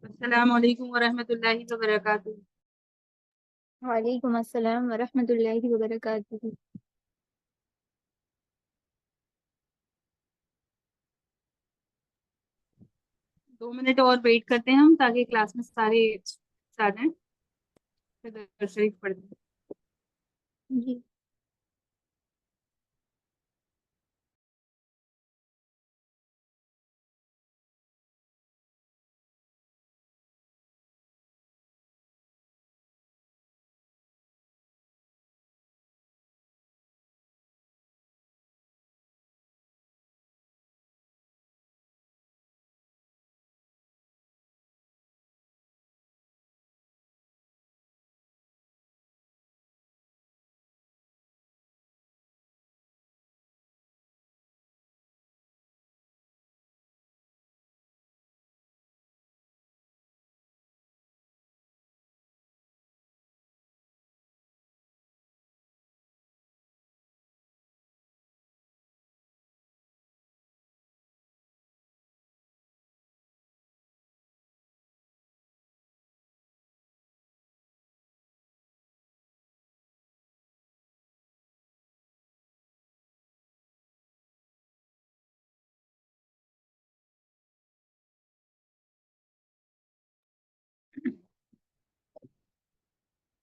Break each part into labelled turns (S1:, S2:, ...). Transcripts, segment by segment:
S1: अस्सलाम वालेकुम वरहमतुल्लाहि वबरकातुहू।
S2: वालेकुम अस्सलाम वरहमतुल्लाहि वबरकातुहू।
S1: 2 मिनट और वेट करते हैं हम ताकि क्लास में सारे आ जाएं, फिर दरूद शरीफ पढ़ते हैं।
S2: जी।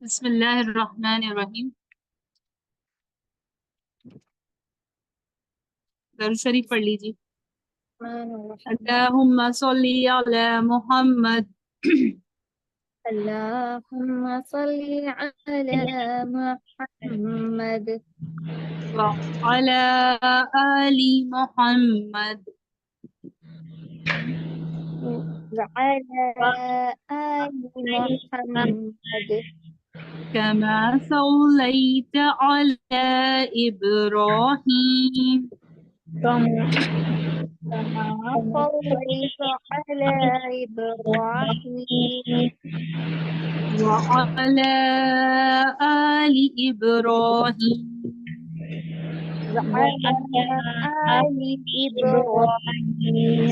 S1: बिस्मिल्लाहिर्रहमानिर्रहीम। दरूद शरीफ पढ़ लीजिए। अल्लाहुम्मा सल्ली अला मुहम्मद
S2: अल्लाहुम्मा सल्ली अला मुहम्मद
S1: व अला आलि मुहम्मद
S2: व अला आलि मुहम्मद
S1: कमा सल्लैत अला इब्राहीम
S2: कमा सल्लैत अला इब्राहीम
S1: व अला आलि इब्राहीम
S2: व अला आलि इब्राहीम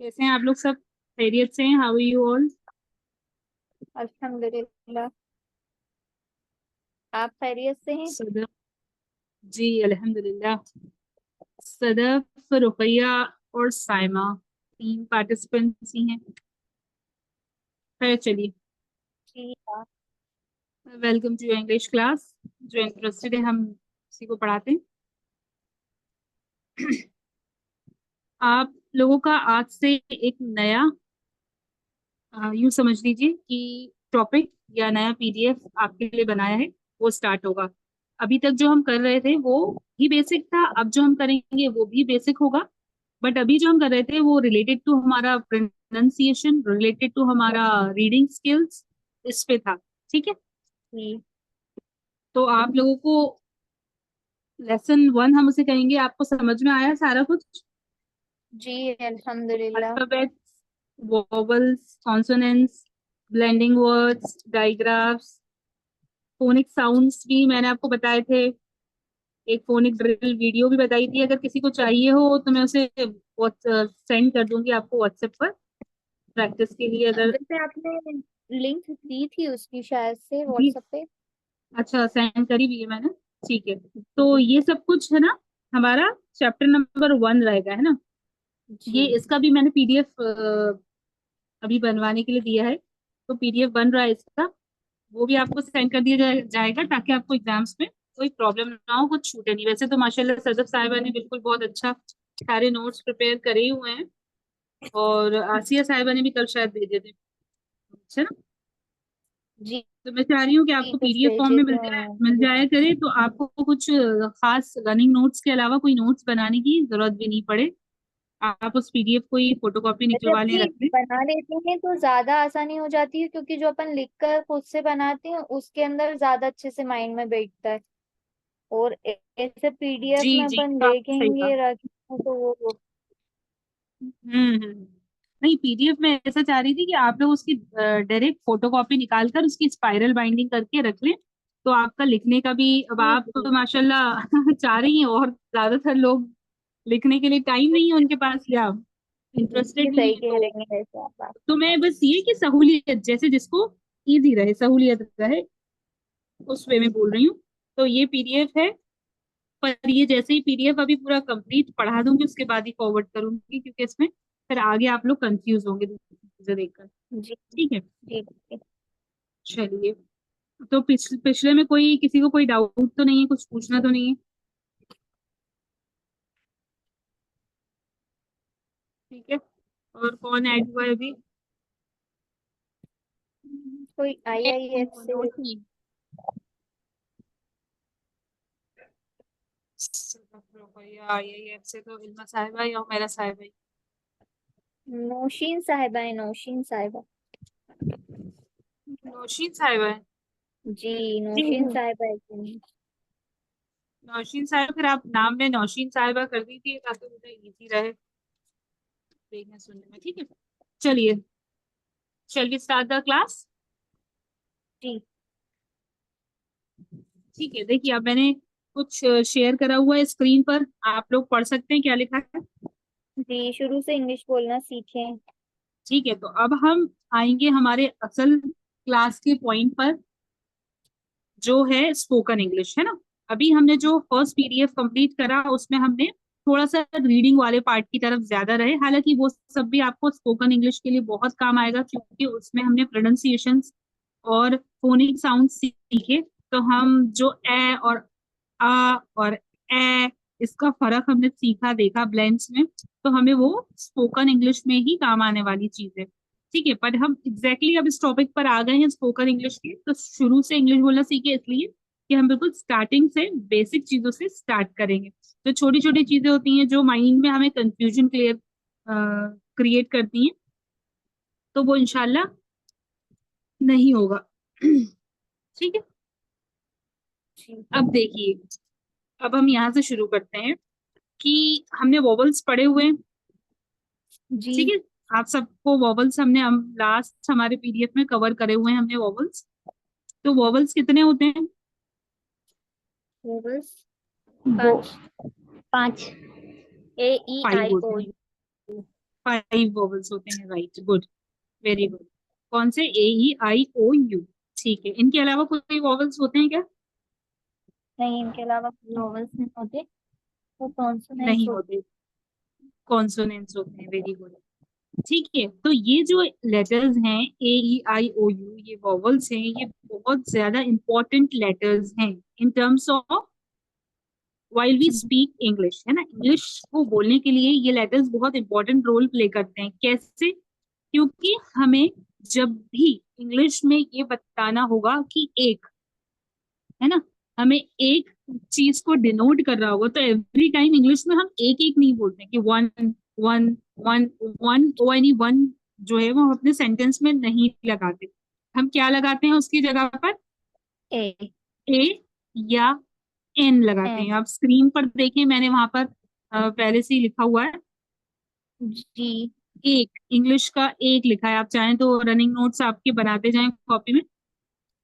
S1: कैसे हैं आप लोग? सब खैरियत से हैं? How are you all?
S2: अल्हम्दुलिल्लाह। आप खैरियत से हैं?
S1: सदफ, जी अल्हम्दुलिल्लाह। सदफ, रुकैया और साइमा 3 पार्टिसिपेंट्स ही हैं। खैर चलिए,
S2: जी।
S1: Welcome to English class. जो इंटरेस्टेड है हम उसी को पढ़ाते हैं। आप लोगों का आज से एक नया यूं समझ लीजिए कि टॉपिक या नया पीडीएफ आपके लिए बनाया है, वो स्टार्ट होगा। अभी तक जो हम कर रहे थे वो ही बेसिक था, अब जो हम करेंगे वो भी बेसिक होगा। बट अभी जो हम कर रहे थे वो रिलेटेड टू हमारा प्रोनाउंसिएशन, रिलेटेड टू हमारा रीडिंग स्किल्स, इस पे था। ठीक है,
S2: जी।
S1: तो आप लोगों को लेसन 1 हम उसे कहेंगे। आपको समझ में आया सारा कुछ?
S2: जी अल्हम्दुलिल्लाह।
S1: Alphabets, vowels, consonants, blending words, digraphs, phonic sounds भी मैंने आपको बताए थे। एक फोनिक ड्रिल वीडियो भी बताई थी, अगर किसी को चाहिए हो तो मैं उसे सेंड कर दूंगी आपको व्हाट्सएप पर, प्रैक्टिस के लिए अगर।
S2: वैसे आपने लिंक दी थी उसकी शायद से
S1: जी,
S2: व्हाट्सएप पे।
S1: अच्छा सेंड करी भी है मैंने। ठीक है, तो ये सब कुछ है ना, हमारा चैप्टर नंबर 1 रहेगा, है ना। ये
S2: जी।
S1: इसका भी मैंने पीडीएफ अभी बनवाने के लिए दिया है, तो पीडीएफ बन रहा है इसका, वो भी आपको सेंड कर दिया जाएगा, ताकि आपको एग्जाम्स में कोई प्रॉब्लम ना हो, कुछ छूटे नहीं। वैसे तो माशाल्लाह सदफ साहिबा ने बिल्कुल बहुत अच्छा सारे नोट्स प्रिपेयर करे ही हुए हैं, और आसिया साहिबा ने भी कल शायद भेजे थे। अच्छा ना,
S2: जी।
S1: तो मैं चाह रही हूँ कि
S2: जी,
S1: आपको
S2: कुछ
S1: पीडीएफ फॉर्म
S2: भेजे
S1: में
S2: थे उन्होंने
S1: मिल
S2: भी।
S1: जाया करे, तो आपको कुछ खास रनिंग नोट्स के अलावा कोई नोट्स बनाने की जरूरत भी नहीं पड़े। आप उस पीडीएफ को ही फोटोकॉपी
S2: वैसे
S1: निकलवा लें,
S2: अपनी
S1: रख लें।
S2: बना लेते हैं तो ज्यादा आसानी हो जाती है, क्योंकि जो अपन लिख कर खुद से बनाते हैं उसके अंदर ज्यादा अच्छे से माइंड में बैठता है। और ऐसे पीडीएफ
S1: जी
S2: में
S1: जी,
S2: अपन
S1: काफी सही
S2: देखेंगे
S1: कहा।
S2: रखेंगे तो वो
S1: नहीं, पीडीएफ में ऐसा चाह रही थी कि आप लोग उसकी डायरेक्ट फोटोकॉपी निकाल कर उसकी स्पाइरल बाइंडिंग करके रख लें, तो आपका लिखने का भी, अब
S2: जी
S1: आप
S2: जी।
S1: तो माशाल्लाह चाह रही हैं, और ज्यादातर लोग लिखने के लिए टाइम नहीं है उनके पास, या
S2: ये
S1: इंटरेस्टेड नहीं
S2: सही
S1: है,
S2: कह
S1: तो
S2: रही हैं वैसे आप।
S1: मैं बस ये कि सहूलियत जैसे जिसको इजी रहे, सहूलियत रहे, उस वे में बोल रही हूँ। तो ये पीडीएफ है, पर ये जैसे ही पीडीएफ अभी पूरा कंप्लीट पढ़ा दूंगी उसके बाद ही फॉरवर्ड करूंगी, क्योंकि इसमें फिर आगे आप लोग कंफ्यूज होंगे दूसरी चीजें देखकर।
S2: जी
S1: ठीक है,
S2: जी जी।
S1: चलिए। तो पिछले में कोई किसी को कोई डाउट तो नहीं है, कुछ पूछना तो नहीं है? ठीक है, और कौन ऐड हुआ है अभी?
S2: कोई
S1: मैं
S2: आईआईएफ
S1: हूँ,
S2: से।
S1: नोशी। आईआईएफ से तो इल्मा साहिबा या मेरा साहिबा ही।
S2: नौशीन साहिबा है, नौशीन साहिबा।
S1: नौशीन साहिबा है।
S2: जी,
S1: जी
S2: नौशीन
S1: जी।
S2: साहिबा है जी।
S1: नौशीन साहिबा, फिर आप नाम में नौशीन साहिबा कर दीजिए, ताकि मुझे इजी रहे देखने सुनने में। ठीक है, चलिए, shall we start the class.
S2: जी
S1: ठीक है, देखिए अब मैंने कुछ शेयर करा हुआ है स्क्रीन पर, आप लोग पढ़ सकते हैं क्या लिखा है।
S2: जी, शुरू से इंग्लिश बोलना सीखें।
S1: ठीक है, तो अब हम आएंगे हमारे असल क्लास के पॉइंट पर, जो है स्पोकन इंग्लिश, है ना। अभी हमने जो फर्स्ट पीडीएफ कंप्लीट करा उसमें हमने थोड़ा सा रीडिंग वाले पार्ट की तरफ ज्यादा रहे, हालांकि वो सब भी आपको स्पोकन इंग्लिश के लिए बहुत काम आएगा, क्योंकि उसमें हमने प्रोनाउंसिएशन और फोनिक साउंड सीखे। तो हम जो ए और आ और ए, इसका फर्क हमने सीखा, देखा ब्लेंड्स में, तो हमें वो स्पोकन इंग्लिश में ही काम आने वाली चीज है। ठीक है, पर हम एग्जैक्टली अब इस टॉपिक पर आ गए हैं स्पोकन इंग्लिश के, तो शुरू से इंग्लिश बोलना सीखे, इसलिए कि हम बिल्कुल स्टार्टिंग से बेसिक चीजों से स्टार्ट करेंगे। तो छोटी छोटी चीजें होती हैं जो माइंड में हमें कंफ्यूजन क्रिएट करती हैं, तो वो इंशाल्लाह नहीं होगा। ठीक है,
S2: जी
S1: अब देखिए, अब हम यहाँ से शुरू करते हैं कि हमने वॉवल्स पढ़े हुए हैं। ठीक
S2: जी।
S1: है, आप सबको वॉवल्स हमने हम लास्ट हमारे पीडीएफ में कवर करे हुए हैं हमने वॉवल्स। तो वॉवल्स कितने होते हैं?
S2: वोवल्स
S1: वो
S2: 5। 5। ए ई
S1: 5
S2: आई
S1: होते
S2: ओ
S1: हैं,
S2: यू।
S1: 5 वॉवल्स होते हैं, राइट, गुड, वेरी गुड। कौन से? A E I O U। ठीक है, इनके अलावा कोई वॉवल्स होते हैं क्या?
S2: नहीं, इनके अलावा कोई वोवल्स नहीं होते। वो कॉन्सोनेंट्स
S1: नहीं
S2: होते।
S1: होते, कॉन्सोनेंट्स होते हैं, वेरी गुड। ठीक है, तो ये जो लेटर्स हैं A E I O U, ये वॉवल्स हैं, ये बहुत ज्यादा इंपॉर्टेंट लेटर्स हैं in terms of while we speak English, है ना। इंग्लिश को बोलने के लिए ये लेटर्स बहुत इंपॉर्टेंट रोल प्ले करते हैं। कैसे? क्योंकि हमें जब भी इंग्लिश में ये बताना होगा कि एक, है ना, हमें एक चीज को डिनोट कर रहा होगा, तो एवरी टाइम इंग्लिश में हम एक एक नहीं बोलते कि वन, वन, वन, वन, ओ एनी वन जो है वो हम अपने सेंटेंस में नहीं लगाते। हम क्या लगाते हैं उसकी जगह पर?
S2: ए
S1: ए या एन लगाते
S2: एन।
S1: हैं। आप स्क्रीन पर देखें, मैंने वहां पर पहले से ही लिखा हुआ है,
S2: जी
S1: एक, इंग्लिश का एक लिखा है। आप चाहें तो रनिंग नोट्स आपके बनाते जाएं कॉपी में,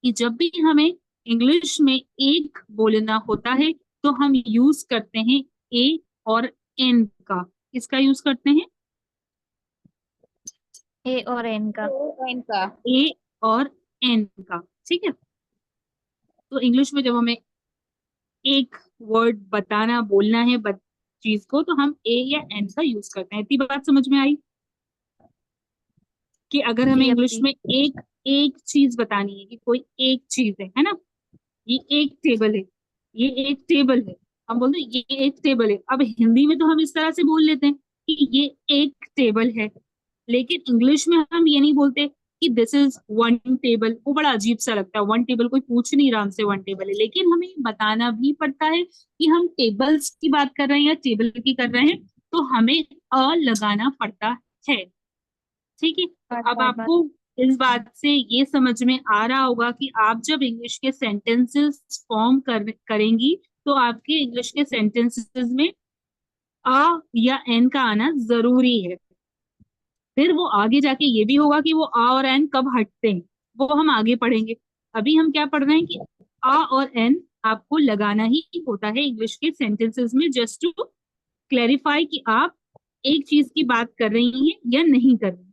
S1: कि जब भी हमें इंग्लिश में एक बोलना होता है, तो हम यूज करते हैं ए और एन का। किसका यूज करते हैं?
S2: ए और एन का।
S3: एन का।
S1: ए और एन का। ठीक है। तो इंग्लिश में जब हमें एक वर्ड बताना बोलना है चीज को, तो हम ए या एन का यूज करते हैं। इतनी बात समझ में आई कि अगर हमें
S2: जी
S1: इंग्लिश
S2: अपी।
S1: में एक एक चीज बतानी है कि कोई एक चीज है ना, ये एक टेबल है, ये एक टेबल है, हम बोलते हैं ये एक टेबल है। अब हिंदी में तो हम इस तरह से बोल लेते हैं कि ये एक टेबल है, लेकिन इंग्लिश में हम ये नहीं बोलते कि दिस इज वन टेबल। वो बड़ा अजीब सा लगता है, वन टेबल कोई पूछ नहीं रहा हमसे वन टेबल है, लेकिन हमें बताना भी पड़ता है कि हम टेबल्स की बात कर रहे हैं या टेबल की कर रहे हैं, तो हमें अ लगाना पड़ता है। ठीक है। तो
S2: बार
S1: अब
S2: बार बार।
S1: आपको इस बात से ये समझ में आ रहा होगा कि आप जब इंग्लिश के सेंटेंसेस फॉर्म करेंगी, तो आपके इंग्लिश के सेंटेंसेस में अ या एन का आना जरूरी है। फिर वो आगे जाके ये भी होगा कि वो आ और एन कब हटते हैं, वो हम आगे पढ़ेंगे। अभी हम क्या पढ़ रहे हैं कि आ और एन आपको लगाना ही होता है इंग्लिश के सेंटेंसेस में, जस्ट टू क्लैरिफाई कि आप एक चीज की बात कर रही हैं या नहीं कर रही।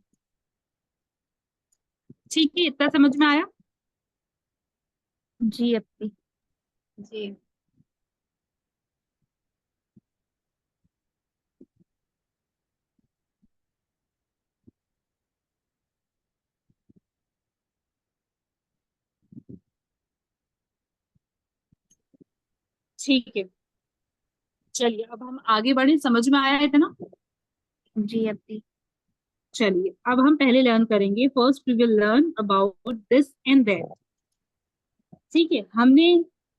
S1: ठीक है, इतना समझ में आया?
S2: जी अपी।
S3: जी।
S1: ठीक है, चलिए अब हम आगे बढ़े। समझ में आया है इतना?
S2: जी अपी।
S1: चलिए अब हम पहले लर्न करेंगे। First we will learn about this and that. ठीक है, हमने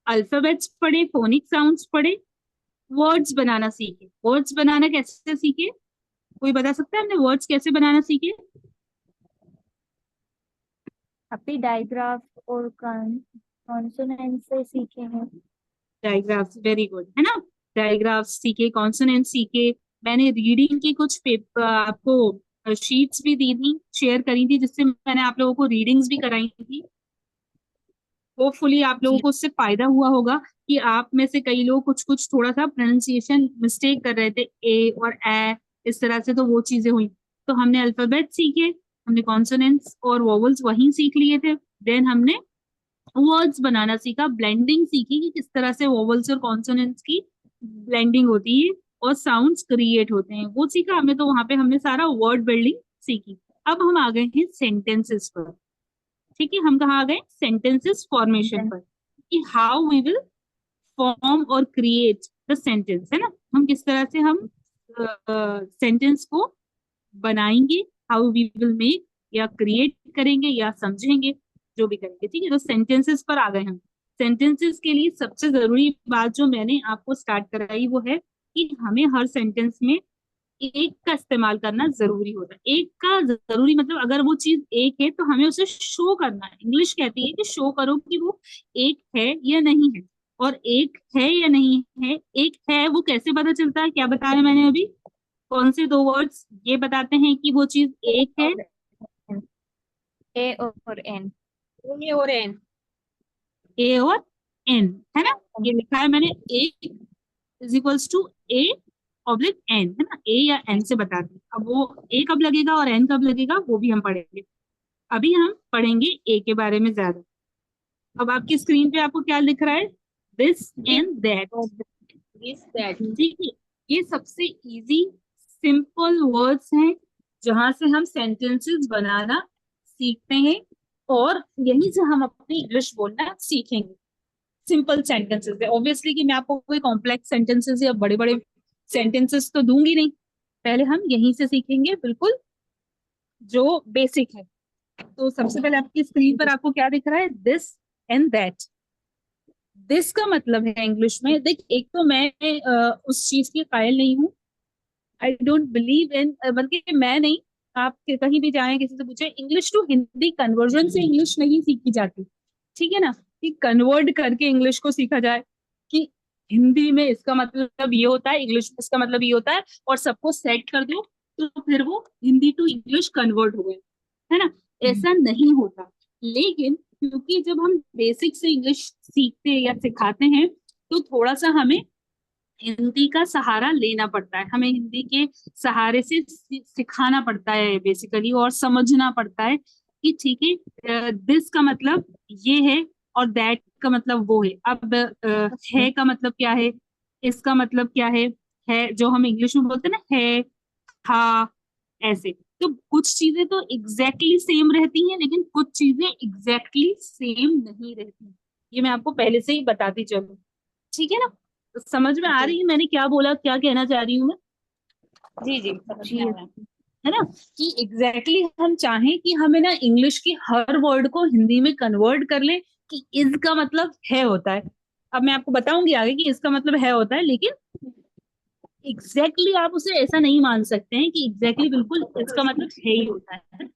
S1: अल्फाबेट्स पढ़े, फोनिक साउंड्स पढ़े, वर्ड्स बनाना सीखे। वर्ड्स बनाना कैसे सीखे? कोई बता सकता है हमने वर्ड्स कैसे बनाना सीखे?
S2: अपी डायग्राफ और कॉन्सोनेंट से सीखे हैं।
S1: डायग्राफ्स, वेरी गुड, है ना। डायग्राफ्स सीखे, कॉन्सोनेंट सीखे। मैंने रीडिंग की कुछ पेपर आपको शीट्स भी दी थी, शेयर करी थी, जिससे मैंने आप लोगों को रीडिंग्स भी कराई थी। होपफुली आप लोगों
S2: जी।
S1: को उससे फायदा हुआ होगा कि आप में से कई लोग कुछ कुछ थोड़ा सा प्रोनाउंसिएशन मिस्टेक कर रहे थे, ए और ए इस तरह से, तो वो चीजें हुई। तो हमने अल्फाबेट सीखे, हमने कॉन्सोनेंट्स और वोवल्स वहीं सीख लिए थे। देन हमने वर्ड्स बनाना सीखा, ब्लेंडिंग सीखी कि किस तरह से वोवल्स और कॉन्सोनेंट्स की ब्लेंडिंग होती है और साउंड्स क्रिएट होते हैं, वो सीखा हमने। तो वहां पे हमने सारा वर्ड बिल्डिंग सीखी। अब हम आ गए हैं सेंटेंसेस पर। ठीक है, हम कहाँ आ गए? सेंटेंसेस फॉर्मेशन पर, कि हाउ वी विल फॉर्म और क्रिएट द सेंटेंस, है ना। हम किस तरह से हम सेंटेंस को बनाएंगे, हाउ वी विल मेक, या क्रिएट करेंगे या समझेंगे, जो भी करेंगे। ठीक है, तो सेंटेंसेस पर आ गए हम। सेंटेंसेस के लिए सबसे जरूरी बात जो मैंने आपको स्टार्ट कराई वो है कि हमें हर सेंटेंस में एक का इस्तेमाल करना जरूरी होता है। एक का जरूरी मतलब अगर वो चीज एक है तो हमें उसे शो करना है। इंग्लिश कहती है कि शो करो कि वो एक है या नहीं है। और एक है या नहीं है, एक है वो कैसे पता चलता है? क्या बताया मैंने अभी? कौन से दो वर्ड्स ये बताते हैं कि वो चीज एक है?
S2: ए और एन।
S3: ए और एन।
S1: ए और एन, है ना। ये लिखा है मैंने, A is equals to A oblique N, है ना। ए या एन से बताते हैं। अब वो ए कब लगेगा और एन कब लगेगा वो भी हम पढ़ेंगे। अभी हम पढ़ेंगे ए के बारे में ज्यादा। अब आपकी स्क्रीन पे आपको क्या लिख रहा है? This and that.
S3: This that.
S1: ठीक है, ये सबसे इजी सिंपल वर्ड्स हैं जहां से हम सेंटेंसेस बनाना सीखते हैं, और यहीं से हम अपनी इंग्लिश बोलना सीखेंगे। सिंपल सेंटेंसेस है, ऑब्वियसली कि मैं आपको कोई कॉम्प्लेक्स सेंटेंसेस या बड़े बड़े सेंटेंसेस तो दूंगी नहीं। पहले हम यहीं से सीखेंगे, बिल्कुल जो बेसिक है। तो सबसे पहले आपकी स्क्रीन पर आपको क्या दिख रहा है? This and that. दिस का मतलब है इंग्लिश में, देख, एक तो मैं उस चीज की कायल नहीं हूँ। आई डोंट बिलीव इन, बल्कि मैं नहीं, आप कहीं भी जाएं किसी से पूछे, इंग्लिश टू हिंदी कन्वर्जन से इंग्लिश नहीं सीखी जाती। ठीक है ना, कि कन्वर्ट करके इंग्लिश को सीखा जाए कि हिंदी में इसका मतलब ये होता है, इंग्लिश में इसका मतलब ये होता है, और सबको सेट कर दो तो फिर वो हिंदी टू इंग्लिश कन्वर्ट हो गए, है ना। ऐसा नहीं होता। लेकिन क्योंकि जब हम बेसिक से इंग्लिश सीखते हैं या सिखाते हैं, तो थोड़ा सा हमें हिंदी का सहारा लेना पड़ता है, हमें हिंदी के सहारे से सिखाना पड़ता है बेसिकली, और समझना पड़ता है कि ठीक है दिस का मतलब ये है और दैट का मतलब वो है। अब है का मतलब क्या है, इसका मतलब क्या है जो हम इंग्लिश में बोलते हैं ना, है, था, ऐसे। तो कुछ चीजें तो एग्जैक्टली सेम रहती हैं, लेकिन कुछ चीजें एग्जैक्टली सेम नहीं रहती। ये मैं आपको पहले से ही बताती चलूं, ठीक है ना? तो समझ में आ
S2: जी
S1: रही है मैंने क्या बोला, क्या कहना चाह रही हूँ मैं?
S3: जी जी समझ में
S2: जी
S3: आ रहा है।
S1: है ना, कि एग्जैक्टली हम चाहें कि हमें ना इंग्लिश की हर वर्ड को हिंदी में कन्वर्ट कर ले कि इसका मतलब है होता है। अब मैं आपको बताऊंगी आगे कि इसका मतलब है होता है, लेकिन एग्जैक्टली आप उसे ऐसा नहीं मान सकते हैं कि एग्जैक्टली बिल्कुल इसका मतलब है ही होता है।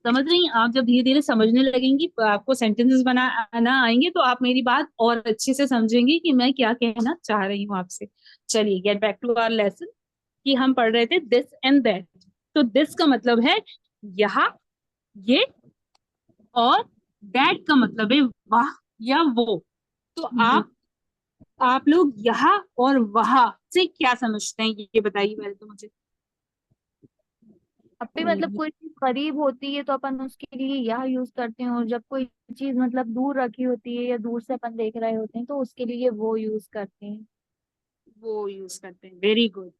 S1: समझ रही हैं? आप जब धीरे धीरे समझने लगेंगी, आपको सेंटेंसेस बनाना आएंगे, तो आप मेरी बात और अच्छे से समझेंगे कि मैं क्या कहना चाह रही हूँ आपसे। चलिए get back to our lesson, कि हम पढ़ रहे थे दिस एंड दैट। तो दिस का मतलब है यहाँ, ये, और दैट का मतलब है वह या वो। तो
S2: जी।
S1: आप लोग यहाँ और वहां से क्या समझते हैं, ये बताइए पहले तो मुझे।
S2: अब भी मतलब कोई चीज करीब होती है तो अपन उसके लिए यह यूज करते हैं, और जब कोई चीज मतलब दूर रखी होती है या दूर से अपन देख रहे होते हैं तो उसके लिए वो यूज करते हैं।
S1: वो यूज करते हैं, वेरी गुड।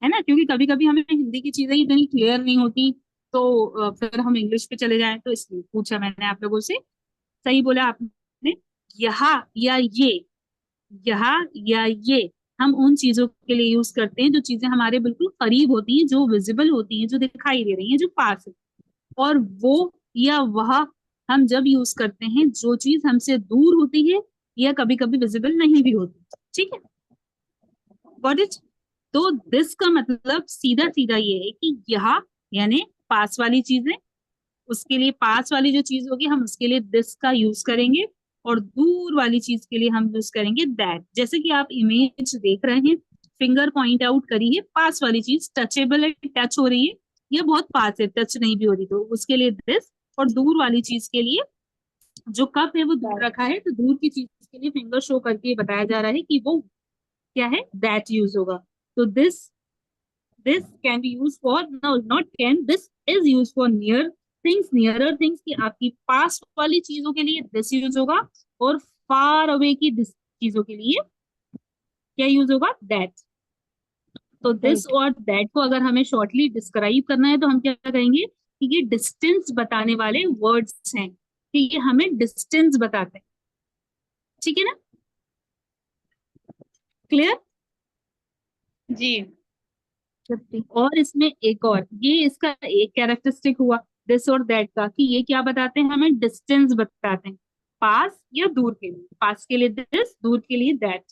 S1: है ना, क्योंकि कभी कभी हमें हिंदी की चीजें इतनी क्लियर नहीं होती, तो फिर हम इंग्लिश पे चले जाएं, तो इसलिए पूछा मैंने आप लोगों से। सही बोला आपने। यहाँ या ये, यहाँ या ये हम उन चीजों के लिए यूज करते हैं जो चीजें हमारे बिल्कुल करीब होती हैं, जो विजिबल होती हैं, जो दिखाई दे रही हैं, जो पास है। और वो या वह हम जब यूज करते हैं जो चीज हमसे दूर होती है या कभी कभी विजिबल नहीं भी होती। ठीक है, गॉट इट? तो दिस का मतलब सीधा सीधा ये है कि यहाँ यानी पास वाली चीजें, उसके लिए पास वाली जो चीज होगी हम उसके लिए दिस का यूज करेंगे, और दूर वाली चीज के लिए हम यूज करेंगे दैट। जैसे कि आप इमेज देख रहे हैं, फिंगर पॉइंट आउट करी है, पास वाली चीज टचेबल है, टच हो रही है, ये बहुत पास है, टच नहीं भी हो रही, तो उसके लिए दिस। और दूर वाली चीज के लिए, जो कप है वो दूर रखा है, तो दूर की चीज के लिए फिंगर शो करके बताया जा रहा है कि वो क्या है, दैट यूज होगा। तो this can be use for, no not can, this is use for near things, nearer things, की आपकी पास वाली चीजों के लिए दिस यूज होगा, और फार अवे की चीजों के लिए क्या यूज होगा, दैट। तो दिस
S2: राइट।
S1: और दैट को अगर हमें शॉर्टली डिस्क्राइब करना है तो हम क्या कहेंगे कि ये डिस्टेंस बताने वाले वर्ड्स हैं, कि ये हमें डिस्टेंस बताते हैं। ठीक है ना, क्लियर?
S3: जी
S1: और इसमें एक और, ये इसका एक कैरेक्टरिस्टिक हुआ दिस और दैट का, कि ये क्या बताते हैं, हमें डिस्टेंस बताते हैं, पास या दूर के लिए, पास के लिए दिस, दूर के लिए दैट।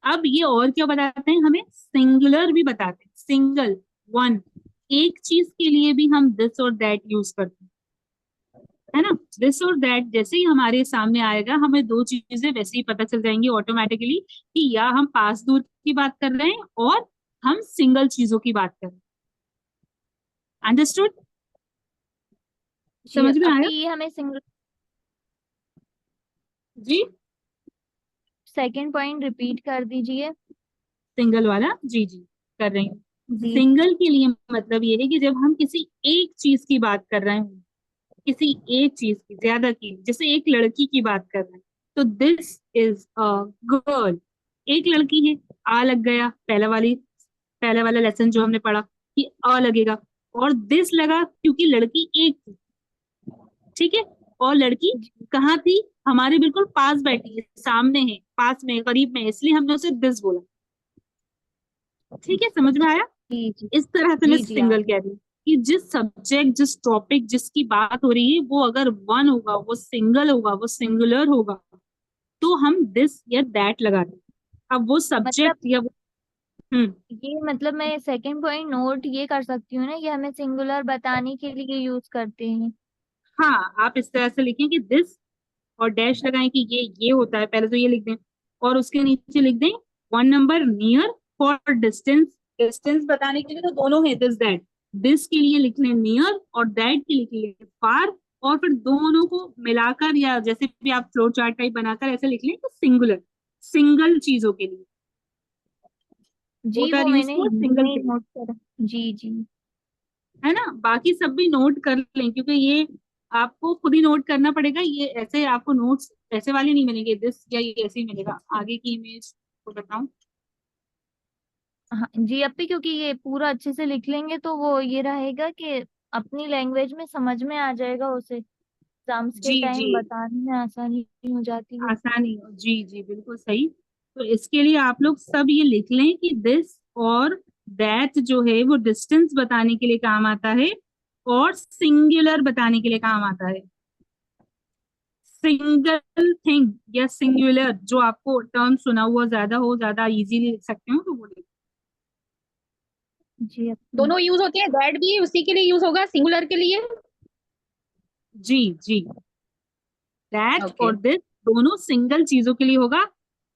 S1: अब ये और क्या बताते हैं, हमें सिंगुलर भी बताते हैं, सिंगल, वन, एक चीज के लिए भी हम दिस और दैट यूज करते हैं। है ना, दिस और दैट जैसे ही हमारे सामने आएगा, हमें दो चीजें वैसे ही पता चल जाएंगी ऑटोमेटिकली, कि या हम पास दूर की बात कर रहे हैं, और हम सिंगल चीजों की बात कर रहे हैं। अंडरस्टूड?
S2: जी
S1: समझ में
S2: अब
S1: आया?
S2: भी ये हमें सिंगल
S1: जी,
S2: सेकंड पॉइंट रिपीट कर दीजिए।
S1: सिंगल वाला, जी जी, कर रही हूँ।
S2: जी
S1: सिंगल के लिए मतलब ये है कि जब हम किसी एक चीज की बात कर रहे हैं, किसी एक चीज की, ज्यादा की, जैसे एक लड़की की बात कर रहे हैं, तो दिस इज अ गर्ल, एक लड़की है, आ लग गया, पहला वाला लेसन जो हमने पढ़ा कि अ लगेगा, और दिस लगा क्योंकि लड़की एक थी। ठीक है, और लड़की
S2: जी
S1: कहाँ थी, हमारे बिल्कुल पास बैठी है, सामने है, पास में, करीब में है, इसलिए हमने उसे दिस बोला। ठीक है, समझ में आया?
S2: जी जी
S1: इस तरह से मैं
S2: जी जी आ
S1: सिंगल
S2: गया।
S1: कह रही हूँ कि जिस सब्जेक्ट, जिस टॉपिक, जिसकी बात हो रही है, वो अगर वन होगा, वो सिंगल होगा, वो सिंगुलर होगा, तो हम दिस या दैट लगाते हैं। अब वो
S2: मतलब
S1: सब्जेक्ट या वो, हम्म,
S2: ये मतलब मैं सेकंड पॉइंट नोट ये कर सकती हूँ ना, ये हमें सिंगुलर बताने के लिए यूज करते हैं।
S1: हाँ, आप इस तरह से लिखें कि दिस, और डैश लगाएं कि ये होता है, पहले तो ये लिख दें, और उसके नीचे लिख दें one number near, for distance, distance बताने के लिए तो दोनों है दिस दैट, दिस के लिए लिख लें नियर, और दैट के लिए लिख लें फार, और फिर दोनों को मिलाकर या जैसे भी आप फ्लो चार्ट टाइप बनाकर ऐसे लिख लें तो सिंगुलर। सिंगल चीजों के लिए।
S2: जी
S1: बोथ
S2: वो
S1: आर यूज
S2: मैंने
S1: फॉर
S2: हिंदी
S1: सिंगल
S2: में ही
S1: थिंग,
S2: नोट करा। जी जी।
S1: है ना। बाकी सब भी नोट कर लें, क्योंकि ये आपको खुद ही नोट करना पड़ेगा। ये ऐसे आपको नोट्स ऐसे वाले नहीं मिलेंगे दिस, या ये ऐसे ही मिलेगा। आगे की इमेज को बताऊं।
S2: हाँ जी अपी, क्योंकि ये पूरा अच्छे से लिख लेंगे तो वो ये रहेगा कि अपनी लैंग्वेज में समझ में आ जाएगा, उसे एग्जाम्स के
S1: जी जी,
S2: टाइम बताने में आसानी हो जाती है।
S1: आसानी हो, जी जी बिल्कुल सही। तो इसके लिए आप लोग सब ये लिख लें कि दिस और दैट जो है वो डिस्टेंस बताने के लिए काम आता है, और सिंगुलर बताने के लिए काम आता है। सिंगल थिंग या सिंगुलर, जो आपको टर्म सुना हुआ ज्यादा हो, ज्यादा इजीली लिख सकते हो तो वो लिख।
S2: जी अपी।
S3: दोनों यूज होते हैं, दैट भी उसी के लिए यूज होगा, सिंगुलर के लिए।
S1: जी जी, दैट
S3: ओके।
S1: और दिस दोनों सिंगल चीजों के लिए होगा।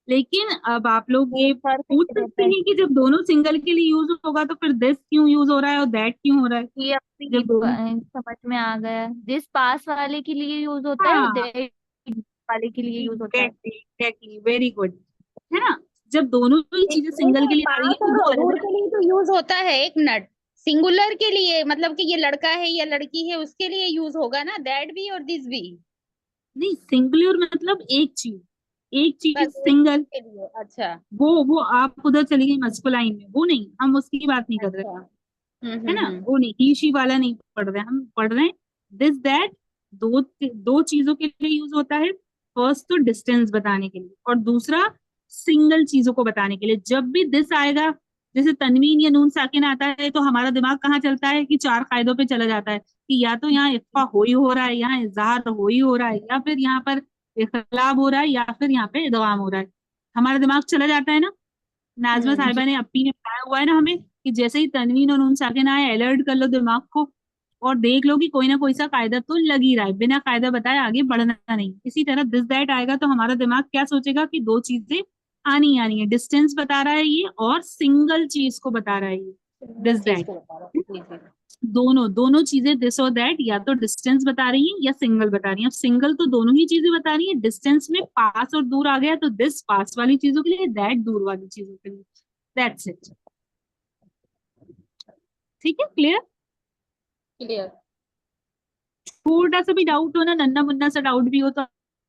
S1: लेकिन अब आप लोग
S2: वो
S1: ये
S2: फर्क
S1: पूछ
S2: ये रहता
S1: सकते
S2: है
S1: हैं कि जब दोनों सिंगल के लिए यूज होगा तो फिर दिस क्यों यूज हो रहा है और दैट क्यों हो रहा है।
S2: कि अपनी
S1: जब दोनों,
S2: समझ में आ गया, जिस पास वाले के लिए यूज होता है और
S1: हाँ
S2: देट वाले के लिए यूज होता है।
S1: एग्जैक्टली एग्जैक्टली, वेरी गुड, है ना। जब दोनों ही चीजें सिंगल के
S3: देखो,
S1: लिए आ रही
S3: पास
S1: है तो
S3: और
S1: दो अलग
S3: दूर
S1: अलग।
S3: के लिए तो यूज होता है, एक मिनट। सिंगुलर के लिए मतलब कि ये लड़का है या लड़की है, उसके लिए यूज होगा ना, दैट भी और दिस भी।
S1: नहीं, सिंगुलर मतलब एक चीज, एक चीज
S3: बस एक
S1: सिंगल।
S3: के लिए, अच्छा।
S1: वो आप उधर चली गई मस्कुलाइन में, वो नहीं, हम उसकी बात नहीं कर रहे,
S3: अच्छा।
S1: है ना।
S3: हम्म।
S1: वो नहीं, ही शी वाला नहीं पढ़ रहे, हम पढ़ रहे हैं दिस दैट। दो दो चीजों के लिए यूज होता है। फर्स्ट तो डिस्टेंस बताने के लिए, और दूसरा सिंगल चीजों को बताने के लिए। जब भी दिस आएगा, जैसे तनवीन या नून साकिन आता है, तो हमारा दिमाग कहाँ चलता है कि चार कायदों पे चला जाता है कि या तो यहाँ इक्फा हो ही हो रहा है, यहाँ इजहार हो ही हो रहा है, या फिर यहाँ पर इखलाब हो रहा है, या फिर यहाँ पे इदगाम हो रहा है। हमारा दिमाग चला जाता है ना। नाजमा
S3: जी।
S1: साहिबा ने, अपी ने बताया हुआ है ना हमें कि जैसे ही तनवीन और नून साकिन आए, अलर्ट कर लो दिमाग को, और देख लो कि कोई ना कोई सा कायदा तो लग ही रहा है, बिना कायदा बताए आगे बढ़ना नहीं। इसी तरह दिस दैट आएगा तो हमारा दिमाग क्या सोचेगा कि दो चीजें आनी ही आनी है, डिस्टेंस बता रहा है ये, और सिंगल चीज को बता रहा है ये,
S3: सिंगल
S1: दिस
S3: चीज
S1: दैट।
S3: को बता रहा हूँ, जी जी।
S1: दोनों दोनों चीजें दिस और दैट या तो डिस्टेंस बता रही है या सिंगल बता रही है। अब सिंगल तो दोनों ही चीजें बता रही है, डिस्टेंस में पास और दूर आ गया तो दिस पास वाली चीजों के लिए, दैट दूर वाली चीजों के लिए। That's it. ठीक है, क्लियर।
S3: क्लियर।
S1: छोटा सा भी डाउट हो ना, नन्ना मुन्ना सा डाउट भी हो, तो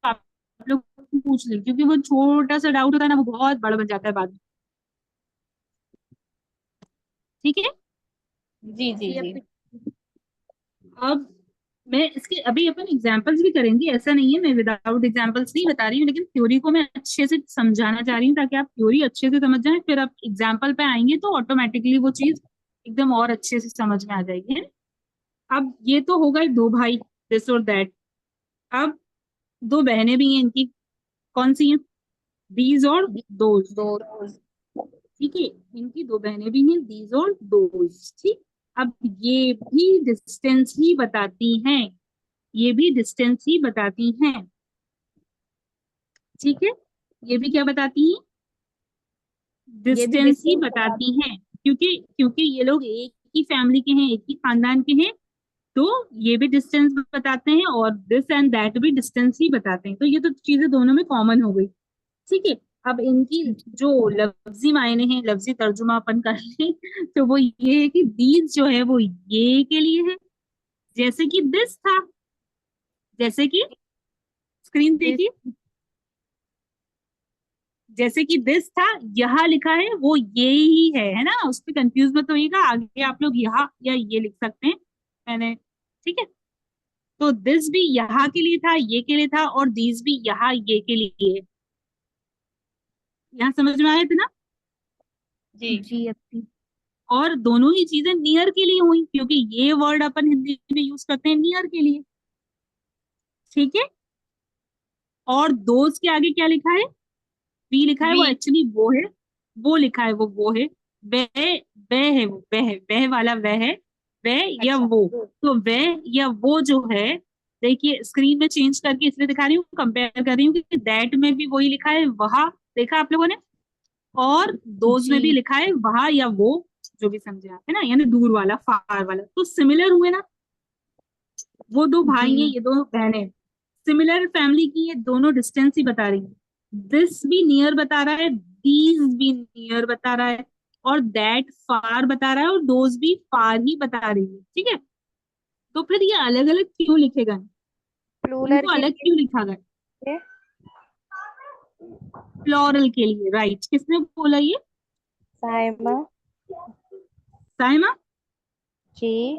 S1: आप लोग पूछ लें, क्योंकि वो छोटा सा डाउट होता है ना, वो बहुत बड़ा बन जाता है बाद में। ठीक है।
S3: जी जी
S2: जी
S3: जी।
S2: अपी।
S1: अब मैं इसके अभी अपन एग्जांपल्स भी करेंगे, ऐसा नहीं है मैं विदाउट एग्जांपल्स नहीं बता रही हूँ, लेकिन थ्योरी को मैं अच्छे से समझाना चाह रही हूँ ताकि आप थ्योरी अच्छे से समझ जाएं, फिर आप एग्जांपल पे आएंगे तो ऑटोमेटिकली वो चीज एकदम और अच्छे से समझ में आ जाएगी, है। अब ये तो हो गए दो भाई, दिस और दैट। अब दो बहनें भी हैं इनकी, कौन सी हैं, दीज और दोज।
S3: दो।
S1: ठीक है, इनकी दो बहनें भी हैं, दीज और दोज। ठीक। अब ये भी डिस्टेंस ही बताती हैं, ये भी डिस्टेंस ही बताती हैं। ठीक है, ये भी क्या बताती हैं,
S2: ये भी
S1: डिस्टेंस ही
S2: डिस्टेंस बता।
S1: बताती हैं। क्योंकि क्योंकि ये लोग एक ही फैमिली के हैं, एक ही खानदान के हैं, तो ये भी डिस्टेंस बताते हैं, और दिस एंड दैट भी डिस्टेंस ही बताते हैं। तो ये तो चीजें दोनों में कॉमन हो गई। ठीक है। अब इनकी जो लफ्जी मायने हैं, लफ्जी तर्जुमा अपन कर लें तो वो ये है कि दीज जो है वो ये के लिए है, जैसे कि दिस था, जैसे कि स्क्रीन
S2: दिस।
S1: देखिए, जैसे कि दिस था, यहाँ लिखा है वो ये ही है ना। उस पर कंफ्यूज मत होइएगा, आगे आप लोग यहाँ या ये लिख सकते हैं, मैंने। ठीक है। तो दिस भी यहाँ के लिए था, ये के लिए था, और दीज भी यहाँ ये के लिए है। यहाँ समझ में आया था ना।
S3: जी।
S2: जी अपी।
S1: और दोनों ही चीजें नियर के लिए हुई, क्योंकि ये वर्ड अपन हिंदी में यूज करते हैं नियर के लिए। ठीक है। और दोस्त के आगे क्या लिखा है, वी लिखा है, वो
S3: वी।
S1: एक्चुअली वो है, वो लिखा है वो है, वह, वह है, वो वह है, वह वाला वह है, वह या
S3: अच्छा।
S1: वो। तो वह या वो जो है, देखिए स्क्रीन में चेंज करके इसलिए दिखा रही हूँ, कंपेयर कर रही हूँ, क्योंकि दैट में भी वही लिखा है वहा, देखा आप लोगों ने, और दोज में भी
S2: जी
S1: लिखा है वहा या वो, जो भी समझे आप, है ना, यानी दूर वाला, फार वाला, तो सिमिलर हुए ना। वो दो भाई हैं,
S2: जी।
S1: ये दो बहनें, सिमिलर फैमिली की, ये दोनों डिस्टेंस ही बता रही हैं। दिस भी नियर बता रहा है, दीज भी नियर बता रहा है, और दैट फार बता रहा है, और दोज भी फार ही बता रही है। ठीक है, तो फिर ये अलग अलग क्यों लिखे गए,
S2: प्लूरल
S1: इनको
S2: के
S1: अलग
S2: लिए
S1: क्यों लिखा गया? फ्लोरल के लिए, राइट। किसने बोला ये?
S2: साइमा
S1: साइमा
S2: जी।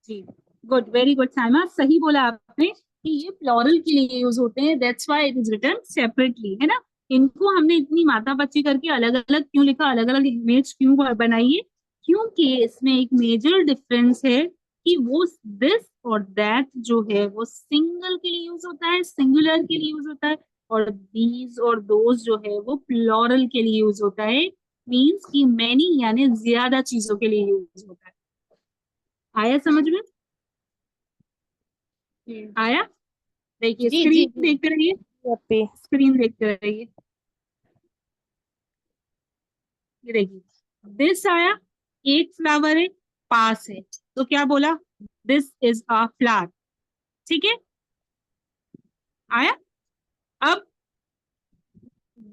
S1: जी, गुड, वेरी गुड साइमा, सही बोला आपने कि ये फ्लोरल के लिए यूज होते हैं, that's why it is written separately, है ना। इनको हमने इतनी माता बच्ची करके अलग अलग क्यों लिखा, अलग अलग इमेज क्यों बनाई है? क्योंकि इसमें एक मेजर डिफरेंस है कि वो दिस और दैट जो है वो सिंगल के लिए यूज होता है, सिंगुलर के लिए यूज होता है, और दीज और दोज जो है वो प्लॉरल के लिए यूज होता है। मीन्स कि मैनी यानी ज्यादा चीजों के लिए यूज होता है। आया समझ में? आया? देखिए,
S3: जी जी
S1: स्क्रीन
S3: जी।
S1: देखते रहिए,
S2: यप्पी।
S1: स्क्रीन देखते रहिए। ये देखिए, दिस आया, एक फ्लावर है, पास है, तो क्या बोला? This is a flower. ठीक है, आया। अब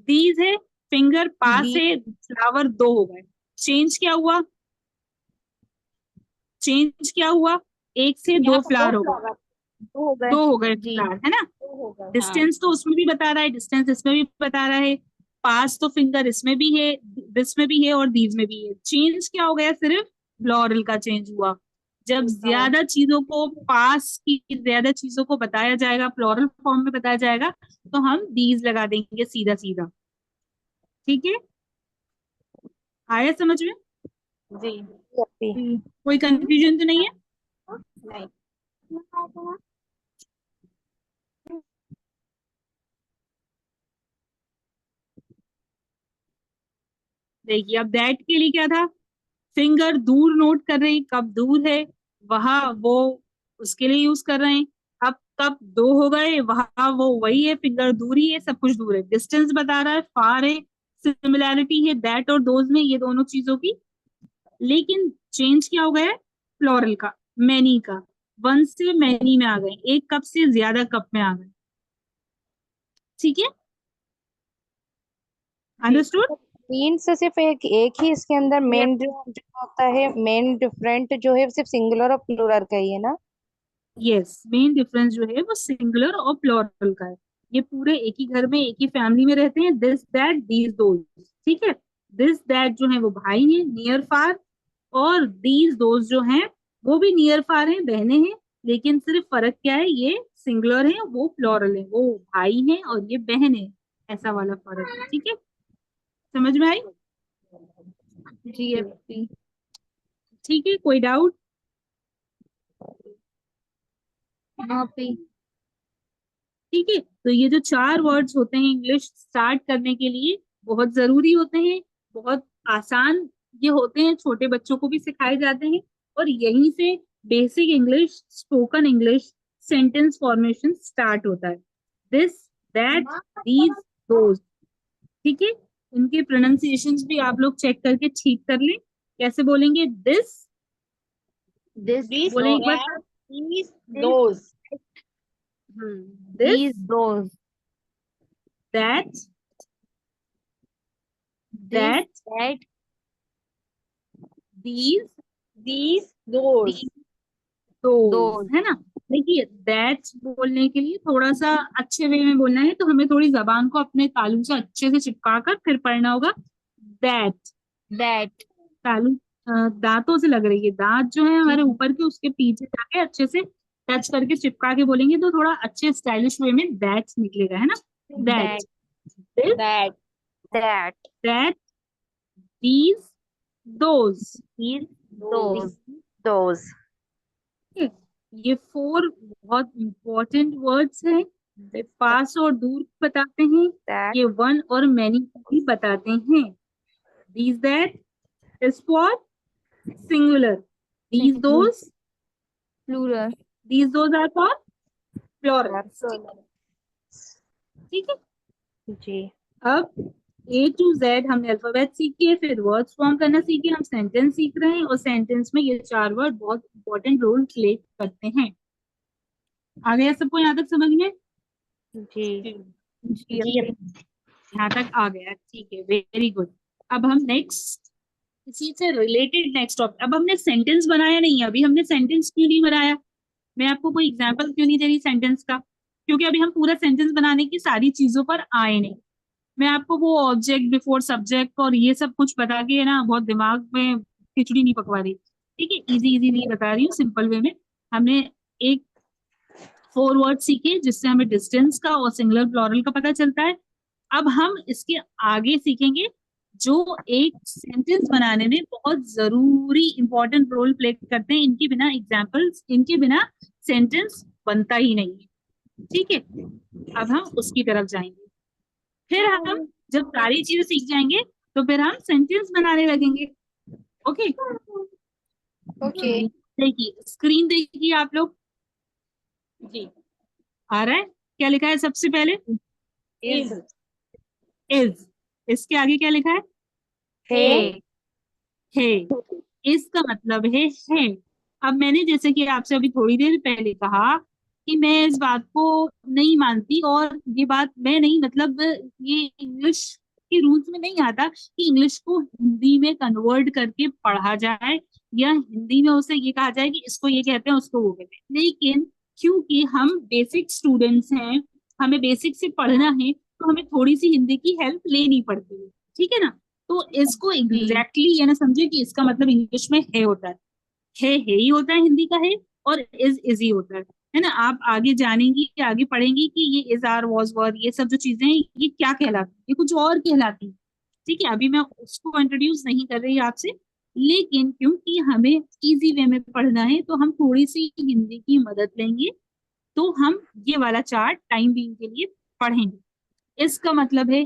S1: दीज है, फिंगर पास
S2: दी
S1: है, फ्लावर दो हो गए। चेंज क्या हुआ? चेंज क्या हुआ? एक से
S3: यहाँ
S1: दो
S3: पर दो
S1: फ्लावर हो गए,
S3: फ्लावर, दो हो गए।
S1: दो हो गए
S2: जी।
S1: फ्लावर, है ना।
S3: दो हो गए, हाँ।
S1: डिस्टेंस तो उसमें भी बता रहा है, डिस्टेंस इसमें भी बता रहा है, पास तो फिंगर इसमें भी है, दिस में भी है, और दीज में भी है। चेंज क्या हो गया? सिर्फ फ्लोरल का चेंज हुआ। जब
S2: हाँ।
S1: ज्यादा चीजों को, पास की ज्यादा चीजों को बताया जाएगा, फ्लोरल फॉर्म में बताया जाएगा, तो हम दीज लगा देंगे सीधा सीधा। ठीक है, आया समझ में?
S3: जी।
S2: यप्पी।
S1: कोई कंफ्यूजन तो नहीं है?
S3: नहीं।
S1: देखिए, अब दैट के लिए क्या था? फिंगर दूर नोट कर रहे हैं, कब दूर है वहां वो, उसके लिए यूज कर रहे हैं। अब कब दो हो गए वहां वो वही है, फिंगर दूर ही है, सब कुछ दूर है, डिस्टेंस बता रहा है, फार है, सिमिलैरिटी है दैट और दोज में, ये दोनों चीजों की। लेकिन चेंज क्या हो गया है? फ्लोरल का, मैनी का, वन से मैनी में आ गए, एक कप से ज्यादा कप में आ गए। ठीक है, अंडरस्टूड?
S2: मीन्स सिर्फ एक एक ही इसके अंदर मेन जो होता है, मेन डिफरेंट जो है सिर्फ सिंगुलर और प्लूरल का ही है ना।
S1: यस, मेन डिफरेंस जो है वो सिंगुलर और प्लूरल का है। ये पूरे एक ही घर में, एक ही फैमिली में रहते हैं, दिस दैट दीज दोज। ठीक है, दिस दैट जो है वो भाई हैं, नियर फार, और दीज दोज जो हैं वो भी नियर फार हैं, बहनें हैं। लेकिन सिर्फ फर्क क्या है? ये सिंगुलर है, वो प्लूरल है, वो भाई हैं और ये बहन है, ऐसा वाला फर्क है। ठीक है, समझ में आई?
S2: जी यप्पी।
S1: ठीक है, कोई डाउट?
S2: यप्पी।
S1: ठीक है, तो ये जो चार वर्ड्स होते हैं इंग्लिश स्टार्ट करने के लिए, बहुत जरूरी होते हैं, बहुत आसान ये होते हैं, छोटे बच्चों को भी सिखाए जाते हैं, और यहीं से basic English, spoken English, sentence formation start होता है। This, that, these, those. ठीक है, इनके प्रोनाउंसिएशंस भी आप लोग चेक करके ठीक कर लें। कैसे बोलेंगे? दिस,
S2: दिस
S3: दिस
S1: बोले एक बार।
S3: And these those.
S1: This,
S2: these those.
S1: That,
S2: this
S1: that,
S2: that
S1: these,
S3: these those.
S1: Those,
S2: those.
S1: है ना। देखिए, दैट बोलने के लिए थोड़ा सा अच्छे वे में बोलना है, तो हमें थोड़ी जबान को अपने तालू से अच्छे से चिपका कर फिर पढ़ना होगा। That,
S2: that.
S1: तालू दांतों से लग रही है, दांत जो है
S2: जी।
S1: हमारे ऊपर के, उसके पीछे जाके अच्छे से टच करके चिपका के बोलेंगे, तो थोड़ा अच्छे स्टाइलिश वे में दैट निकलेगा, है ना। That,
S2: that.
S1: This,
S3: that.
S2: That.
S1: That, these, those.
S2: These those. Those.
S1: ये फोर बहुत इंपॉर्टेंट वर्ड्स हैं, पास और दूर बताते हैं,
S2: दैट।
S1: ये वन और मैनी भी बताते हैं। These that is for singular, these
S2: singular.
S1: Those,
S2: plural.
S1: These those are for plural. ठीक है,
S2: जी।
S1: अब ए टू जेड हमने अल्फाबेट सीखे, फिर वर्ड्स फॉर्म करना सीखे, हम सेंटेंस सीख रहे हैं, और सेंटेंस में ये चार वर्ड बहुत इंपॉर्टेंट रोल प्ले करते हैं। आ गया सबको यहाँ तक समझ में?
S2: जी। जी
S1: यहाँ तक आ गया, ठीक है, वेरी गुड। अब हम नेक्स्ट, इसी से रिलेटेड नेक्स्ट टॉपिक। अब हमने सेंटेंस बनाया नहीं है, अभी हमने सेंटेंस क्यों नहीं बनाया, मैं आपको कोई एग्जांपल क्यों नहीं दे रही सेंटेंस का, क्योंकि अभी हम पूरा सेंटेंस बनाने की सारी चीजों पर आए नहीं। मैं आपको वो ऑब्जेक्ट बिफोर सब्जेक्ट और ये सब कुछ बता के है ना, बहुत दिमाग में खिचड़ी नहीं पकवा रही, ठीक है, इजी इजी नहीं बता रही हूँ, सिंपल वे में। हमने एक 4 वर्ड सीखे जिससे हमें डिस्टेंस का और सिंगुलर प्लूरल का पता चलता है। अब हम इसके आगे सीखेंगे जो एक सेंटेंस बनाने में बहुत जरूरी इंपॉर्टेंट रोल प्ले करते हैं, इनके बिना एग्जाम्पल्स, इनके बिना सेंटेंस बनता ही नहीं है, ठीक है। अब हम उसकी तरफ जाएंगे, फिर हम जब सारी चीजें सीख जाएंगे तो फिर हम सेंटेंस बनाने लगेंगे। Okay
S2: okay.
S1: देखिए, स्क्रीन देखिए आप लोग जी, आ रहा है, क्या लिखा है सबसे पहले,
S2: इज
S1: इज, इसके आगे क्या लिखा है,
S2: है
S1: है, इसका मतलब है। अब मैंने जैसे कि आपसे अभी थोड़ी देर पहले कहा कि मैं इस बात को नहीं मानती, और ये बात मैं नहीं, मतलब ये इंग्लिश के रूल्स में नहीं आता कि इंग्लिश को हिंदी में कन्वर्ट करके पढ़ा जाए, या हिंदी में उसे ये कहा जाए कि इसको ये कहते हैं उसको वो कहते हैं। लेकिन क्योंकि हम बेसिक स्टूडेंट्स हैं, हमें बेसिक से पढ़ना है, तो हमें थोड़ी सी हिंदी की हेल्प लेनी पड़ती है, ठीक है ना। तो इसको
S2: जी
S1: एग्जैक्टली ये ना समझे कि इसका मतलब इंग्लिश में है होता है ही होता है हिंदी का है, और इज ही होता है ना। आप आगे जानेंगी, आगे पढ़ेंगी कि ये इज आर वॉज वर ये सब जो चीजें हैं ये क्या कहलाती है, ये कुछ और कहलाती है, ठीक है। अभी मैं उसको इंट्रोड्यूस नहीं कर रही आपसे, लेकिन क्योंकि हमें इजी वे में पढ़ना है तो हम थोड़ी सी हिंदी की मदद लेंगे, तो हम ये वाला चार्ट टाइम बीइंग के लिए पढ़ेंगे। इसका मतलब है,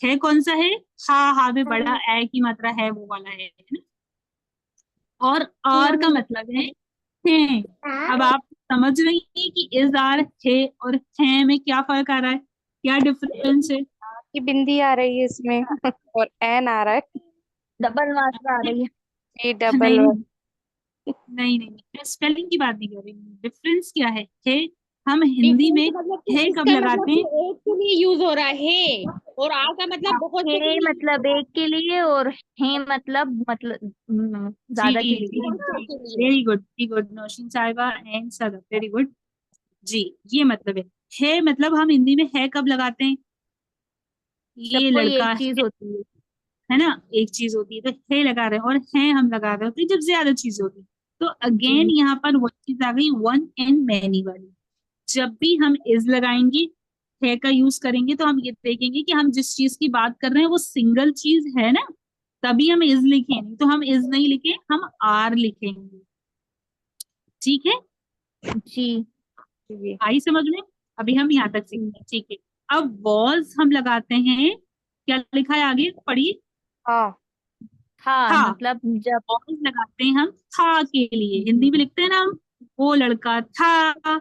S1: है कौन सा है, हा में बड़ा ए की मात्रा है वो वाला है ना। और आर का मतलब है। अब आप समझ रही हैं कि इज आर है और है में क्या फर्क आ रहा है, क्या डिफरेंस है।
S4: की बिंदी आ रही है इसमें और एन आ रहा है।
S2: डबल मात्रा आ रही है।
S4: ये
S1: नहीं
S4: डबल
S1: नहीं नहीं नहीं, मैं स्पेलिंग की बात नहीं कर रही हूँ, डिफरेंस क्या है, हम हिंदी में
S3: डिफरेंस मतलब कि
S1: है कब
S3: इसका मतलब
S1: लगाते
S3: कि
S1: हैं,
S3: एक के लिए यूज हो रहा है और आ का मतलब बहुत से के
S2: है
S3: लिए यूज हो
S2: मतलब
S3: रहा
S2: एक के लिए, और है मतलब
S1: जी
S2: ज्यादा के
S1: जी
S2: लिए।
S3: है
S1: जी,
S3: के लिए।
S1: वेरी गुड नौशीन साहिबा एंड सदफ, वेरी गुड जी। ये मतलब है मतलब हम हिंदी में है कब लगाते हैं,
S2: जब
S1: ये
S2: कोई
S1: लड़का
S2: एक चीज होती है।
S1: है ना, एक चीज होती है तो है लगा रहे हैं, और है हम लगा रहे होते हैं जब ज्यादा चीजें होती है। तो अगेन
S2: जी
S1: यहाँ पर वो चीज आ गई वन एंड मैनी वाली। जब भी हम इज लगाएंगे, है का यूज करेंगे, तो हम ये देखेंगे कि हम जिस चीज की बात कर रहे हैं वो सिंगल चीज है ना, तभी हम इज लिखें, नहीं तो हम इज नहीं लिखे, हम आर लिखेंगे, ठीक है,
S2: जी
S4: जी।
S1: आई समझ में। अभी हम यहाँ तक सीखते हैं, ठीक है। अब वॉज हम लगाते हैं, क्या लिखा है आगे पढ़िए,
S4: हाँ
S2: हाँ
S1: था,
S2: मतलब जब
S1: वॉज लगाते हैं हम था के लिए, हिंदी में लिखते हैं ना हम, वो लड़का था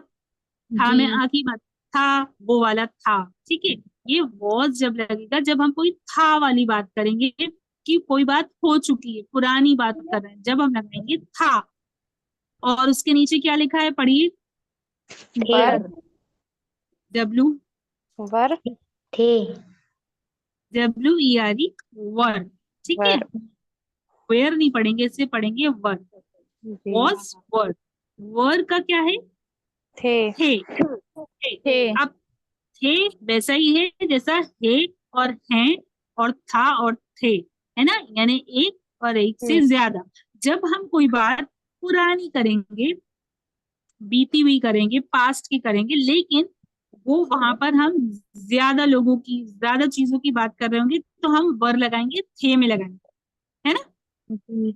S2: जी
S1: में आखी मत, था, वो वाला था, ठीक है। ये वॉज जब लगेगा जब हम कोई था वाली बात करेंगे, कि कोई बात हो चुकी है, पुरानी बात कर रहे हैं, जब हम लगाएंगे था। और उसके नीचे क्या लिखा है पढ़िए,
S4: वर
S2: देर
S1: डब्ल्यू,
S4: वर
S2: थे
S1: डब्ल्यू ई आर ई, वर, ठीक है।
S4: वर
S1: वेयर नहीं पढ़ेंगे, इससे पढ़ेंगे वर,
S4: जी
S1: वॉज वर, वर का क्या है,
S4: थे
S1: थे, थे।
S2: थे
S1: अब थे वैसा ही है जैसा है और हैं और था और थे, है ना, यानी एक और एक से ज्यादा। जब हम कोई बात पुरानी करेंगे, बीती हुई करेंगे, पास्ट की करेंगे, लेकिन वो वहां पर हम ज्यादा लोगों की, ज्यादा चीजों की बात कर रहे होंगे, तो हम वर लगाएंगे, थे में लगाएंगे, है ना।
S2: जी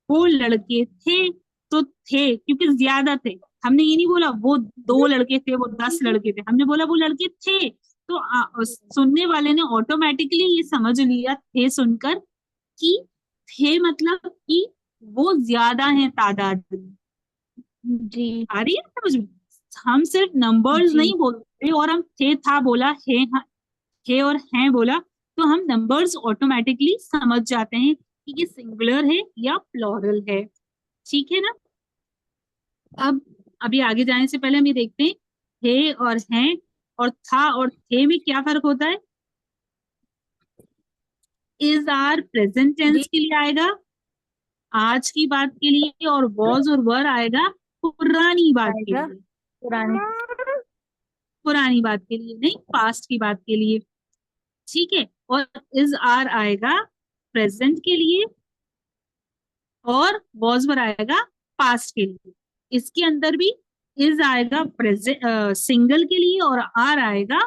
S1: वो लड़के थे, तो थे क्योंकि ज्यादा थे, हमने ये नहीं बोला वो 2 लड़के थे, वो 10 लड़के थे, हमने बोला वो लड़के थे। तो सुनने वाले ने ऑटोमेटिकली ये समझ लिया थे सुनकर कि थे मतलब कि वो ज्यादा है तादाद में,
S2: जी
S1: आ रही है समझ में। हम सिर्फ नंबर्स
S2: जी
S1: नहीं बोलते, और हम थे था बोला है और हैं बोला, तो हम नंबर्स ऑटोमेटिकली समझ जाते हैं कि ये सिंगुलर है या प्लूरल है, ठीक है ना। अब अभी आगे जाने से पहले हम ये देखते हैं और हैं और था और थे में क्या फर्क होता है? इज आर प्रेजेंट टेंस के लिए आएगा आज की बात के लिए, और वॉज और वर आएगा पुरानी बात के
S2: आएगा
S1: लिए,
S2: पुरानी।
S1: पुरानी बात के लिए नहीं, पास्ट की बात के लिए। ठीक है, और इज आर आएगा प्रेजेंट के लिए, और वॉज वर आएगा पास्ट के लिए। इसके अंदर भी इज आएगा प्रेजेंट सिंगल के लिए, और आर आएगा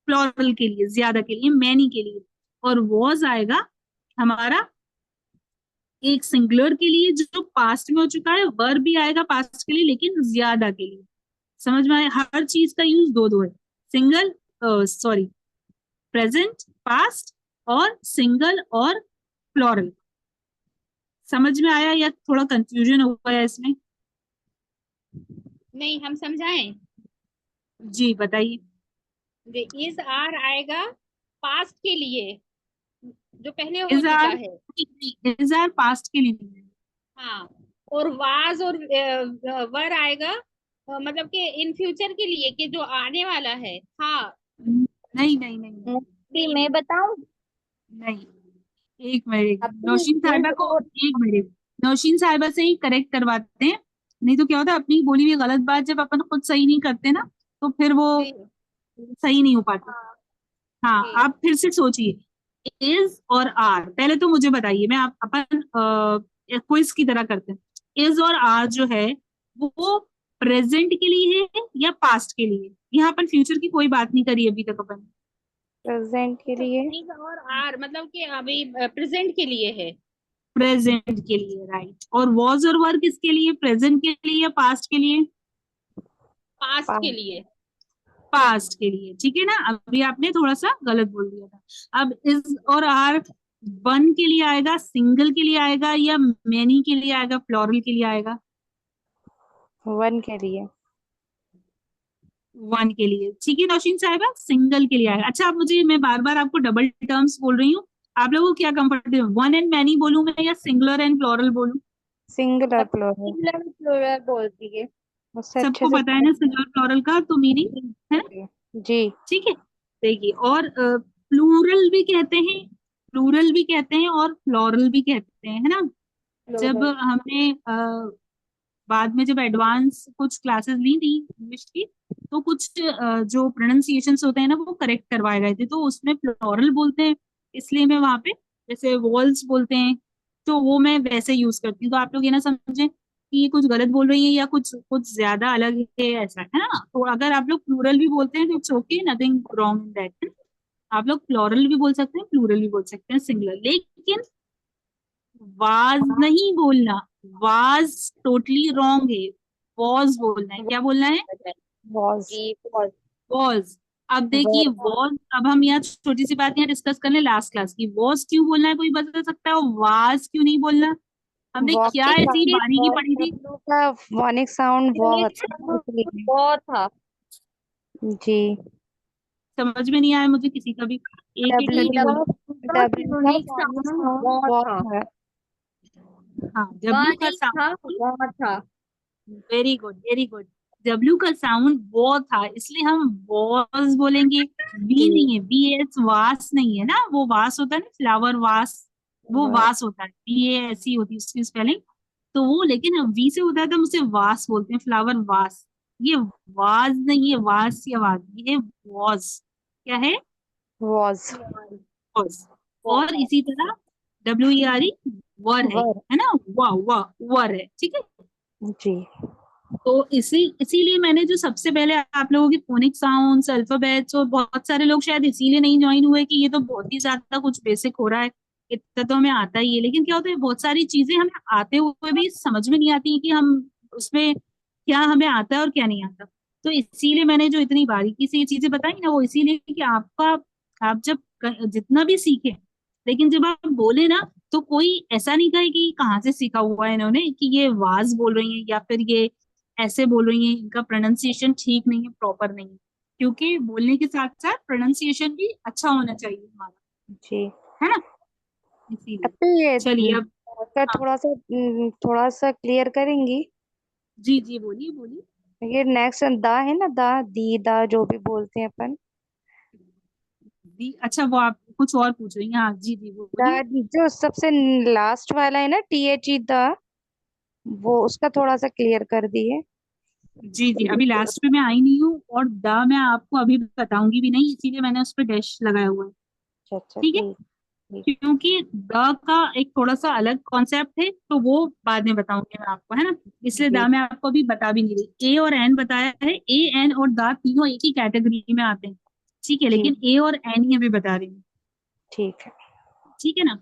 S1: प्लूरल के लिए, ज्यादा के लिए, मैनी के लिए, और वॉज आएगा हमारा एक सिंगुलर के लिए जो पास्ट में हो चुका है, वर भी आएगा पास्ट के लिए लेकिन ज्यादा के लिए। समझ में आया? हर चीज का यूज दो दो है, सिंगल सॉरी प्रेजेंट, पास्ट, और सिंगल और प्लूरल। समझ में आया या थोड़ा कंफ्यूजन हो गया इसमें?
S3: नहीं, हम समझाएं।
S1: जी बताइए।
S3: इज आर आएगा पास्ट के लिए जो पहले हो
S1: इज
S3: चुका
S1: आर,
S3: है।
S1: इज आर पास्ट के लिए नहीं है।
S3: हाँ, और वाज और वर आएगा मतलब कि इन फ्यूचर के लिए कि जो आने वाला है। हाँ,
S1: नहीं नहीं नहीं नहीं,
S2: मोस्टली मैं बताऊं,
S1: नहीं। एक मिनट,
S2: अपनी
S1: नौशीन साहिबा
S2: is
S1: को,
S2: और
S1: एक मिनट, नौशीन साहिबा से ही करेक्ट करवाते हैं। नहीं तो क्या होता है, अपनी बोली हुई गलत बात जब अपन खुद सही नहीं करते ना, तो फिर वो
S3: जी
S1: सही नहीं हो पाती।
S2: हाँ
S1: हाँ,
S2: जी।
S1: आप फिर से सोचिए, इज और आर, पहले तो मुझे बताइए, मैं आप अपन क्विज की तरह करते हैं। इज और आर जो है वो प्रेजेंट के लिए है या पास्ट के लिए? यहाँ अपन फ्यूचर की कोई बात नहीं करी अभी तक अपन।
S4: प्रेजेंट के लिए।
S3: इज और आर मतलब कि अभी प्रेजेंट के लिए है।
S1: प्रेजेंट के लिए, राइट। और वॉज और वर किसके लिए, प्रेजेंट के लिए या पास्ट के लिए?
S3: पास्ट के
S4: पास्ट।
S3: लिए।
S1: पास्ट के लिए, ठीक है ना। अभी आपने थोड़ा सा गलत बोल दिया था। अब इज और आर वन के लिए आएगा, सिंगल के लिए आएगा, या मैनी के लिए आएगा, प्लूरल के लिए आएगा?
S4: वन के लिए।
S1: वन के लिए, ठीक है नौशीन साहिबा, सिंगल के लिए आएगा। अच्छा, आप मुझे, मैं बार बार आपको डबल टर्म्स बोल रही हूँ, आप लोगों को क्या कंफर्टेबल, वन एंड मैनी बोलूं मैं या सिंगुलर एंड प्लूरल बोलूं?
S4: सिंगुलर
S2: अब
S4: प्लूरल।
S2: सिंगुलर प्लूरल बोलती है।
S4: उससे अच्छे
S1: सबको
S4: से
S1: पता है ना सिंगुलर प्लूरल का तो मीनिंग, है ना?
S4: जी।
S1: ठीक है, देखिए, और प्लूरल भी कहते हैं, प्लूरल भी कहते हैं और प्लूरल भी कहते हैं, है ना। जब
S2: प्लूरल।
S1: हमने बाद में जब एडवांस कुछ क्लासेस ली थी इंग्लिश की, तो कुछ जो प्रोनाउंसिएशंस होते हैं ना वो करेक्ट करवाए गए थे, तो उसमें प्लूरल बोलते हैं, इसलिए मैं वहां पे, जैसे वॉल्स बोलते हैं, तो वो मैं वैसे यूज करती हूँ। तो आप लोग ये ना समझे कि ये कुछ गलत बोल रही है या कुछ कुछ ज्यादा अलग है, ऐसा है ना। तो अगर आप लोग प्लूरल भी बोलते हैं तो it's okay, nothing wrong in that. आप लोग प्लूरल भी बोल सकते हैं, प्लूरल भी बोल सकते हैं, सिंगुलर, लेकिन वाज नहीं बोलना, वाज टोटली रॉन्ग है, वॉज बोलना है। क्या बोलना है?
S4: वॉज।
S2: जी was।
S1: वॉज। अब देखिए,
S4: वर्ब।
S1: वॉज, अब हम यहाँ छोटी सी बात यहाँ डिस्कस कर ले लास्ट क्लास की, वॉज क्यों बोलना है कोई बता सकता है, और वाज क्यों नहीं बोलना? हमने
S4: वॉक
S1: क्या
S4: के
S1: ऐसी
S4: साथ
S1: बारीकी पढ़ी थी?
S4: डब्ल्यू का फोनिक साउंड वो होता है इसलिए।
S2: बहुत था।
S4: जी।
S1: समझ में नहीं आया मुझे किसी का भी, एक एक करके
S4: डब्ल्यू
S1: बोलो।
S4: का डब्ल्यू का
S2: यूनिक
S4: फोनिक
S2: साउंड
S4: साउंड
S2: बहुत
S4: वो
S2: था।
S4: है।
S1: हाँ, डब्ल्यू का
S2: नहीं था,
S1: साउंड,
S2: बहुत था।
S1: Very good very good. W का साउंड वो था, इसलिए हम वॉज बोलेंगे, वी
S2: जी।
S1: नहीं है, बी एस, वास नहीं है ना, वो वास होता है ना, फ्लावर वास, वो वास होता है, बी ए ऐसी होती है उसकी स्पेलिंग। तो वो लेकिन वी से होता है तो हम उसे वास बोलते हैं, फ्लावर वास। ये वाज नहीं है, वास या वाज, ये वॉज। क्या है?
S4: वॉज।
S1: वॉज। और
S2: बहुत।
S1: इसी तरह डब्ल्यू ई आर ई, वर
S4: वर।
S1: है ना, वाह वाह, वर है, ठीक है।
S4: जी।
S1: तो इसीलिए मैंने जो सबसे पहले आप लोगों के फोनिक साउंड्स, अल्फाबेट्स, और बहुत सारे लोग शायद इसीलिए नहीं ज्वाइन हुए कि ये तो बहुत ही ज्यादा कुछ बेसिक हो रहा है, इतना तो हमें आता ही है। लेकिन क्या होता है, बहुत सारी चीजें हमें आते हुए भी समझ में नहीं आती कि हम उसमें क्या हमें आता है और क्या नहीं आता। तो इसीलिए मैंने जो इतनी बारीकी से ये चीजें बताई ना, वो इसीलिए कि आपका, आप जब जितना भी सीखे, लेकिन जब आप बोले ना, तो कोई ऐसा नहीं कहे कि कहाँ से सीखा हुआ है इन्होंने, कि ये वाज बोल रही है या फिर ये ऐसे बोल रही हैं, इनका प्रोनाउंसिएशन ठीक नहीं है, प्रॉपर नहीं है। क्योंकि बोलने के साथ साथ प्रोनाउंसिएशन भी अच्छा होना चाहिए हमारा,
S4: जी।
S1: है ना, इसीलिए।
S4: अब ये
S1: चलिए अब,
S4: का
S1: हाँ,
S4: थोड़ा सा क्लियर करेंगी।
S1: जी जी बोलिए बोलिए।
S4: ये नेक्स्ट दा है ना, दा दी दा जो भी बोलते हैं अपन।
S1: अच्छा, वो आप कुछ और पूछ रही हैं? हाँ जी जी, वो
S4: दा
S1: बोलिए।
S4: दी जो सबसे लास्ट वाला है ना, THE दा, वो उसका थोड़ा सा क्लियर कर दिए।
S1: जी जी, अभी लास्ट पे मैं आई नहीं हूँ, और द मैं आपको अभी बताऊंगी भी नहीं, इसीलिए मैंने उस पर डैश लगाया हुआ है।
S4: अच्छा अच्छा,
S1: ठीक है,
S4: ठीक ठीक।
S1: क्योंकि द का एक थोड़ा सा अलग कॉन्सेप्ट है, तो वो बाद में बताऊंगी मैं आपको, है ना। इसलिए
S4: जी
S1: द मैं आपको अभी बता भी नहीं रही। ए और एन बताया है, ए एन और द तीनों एक ही कैटेगरी में आते हैं, ठीक है,
S4: जी,
S1: लेकिन ए और एन ही अभी बता रही हूँ।
S4: ठीक है।
S1: ठीक है ना,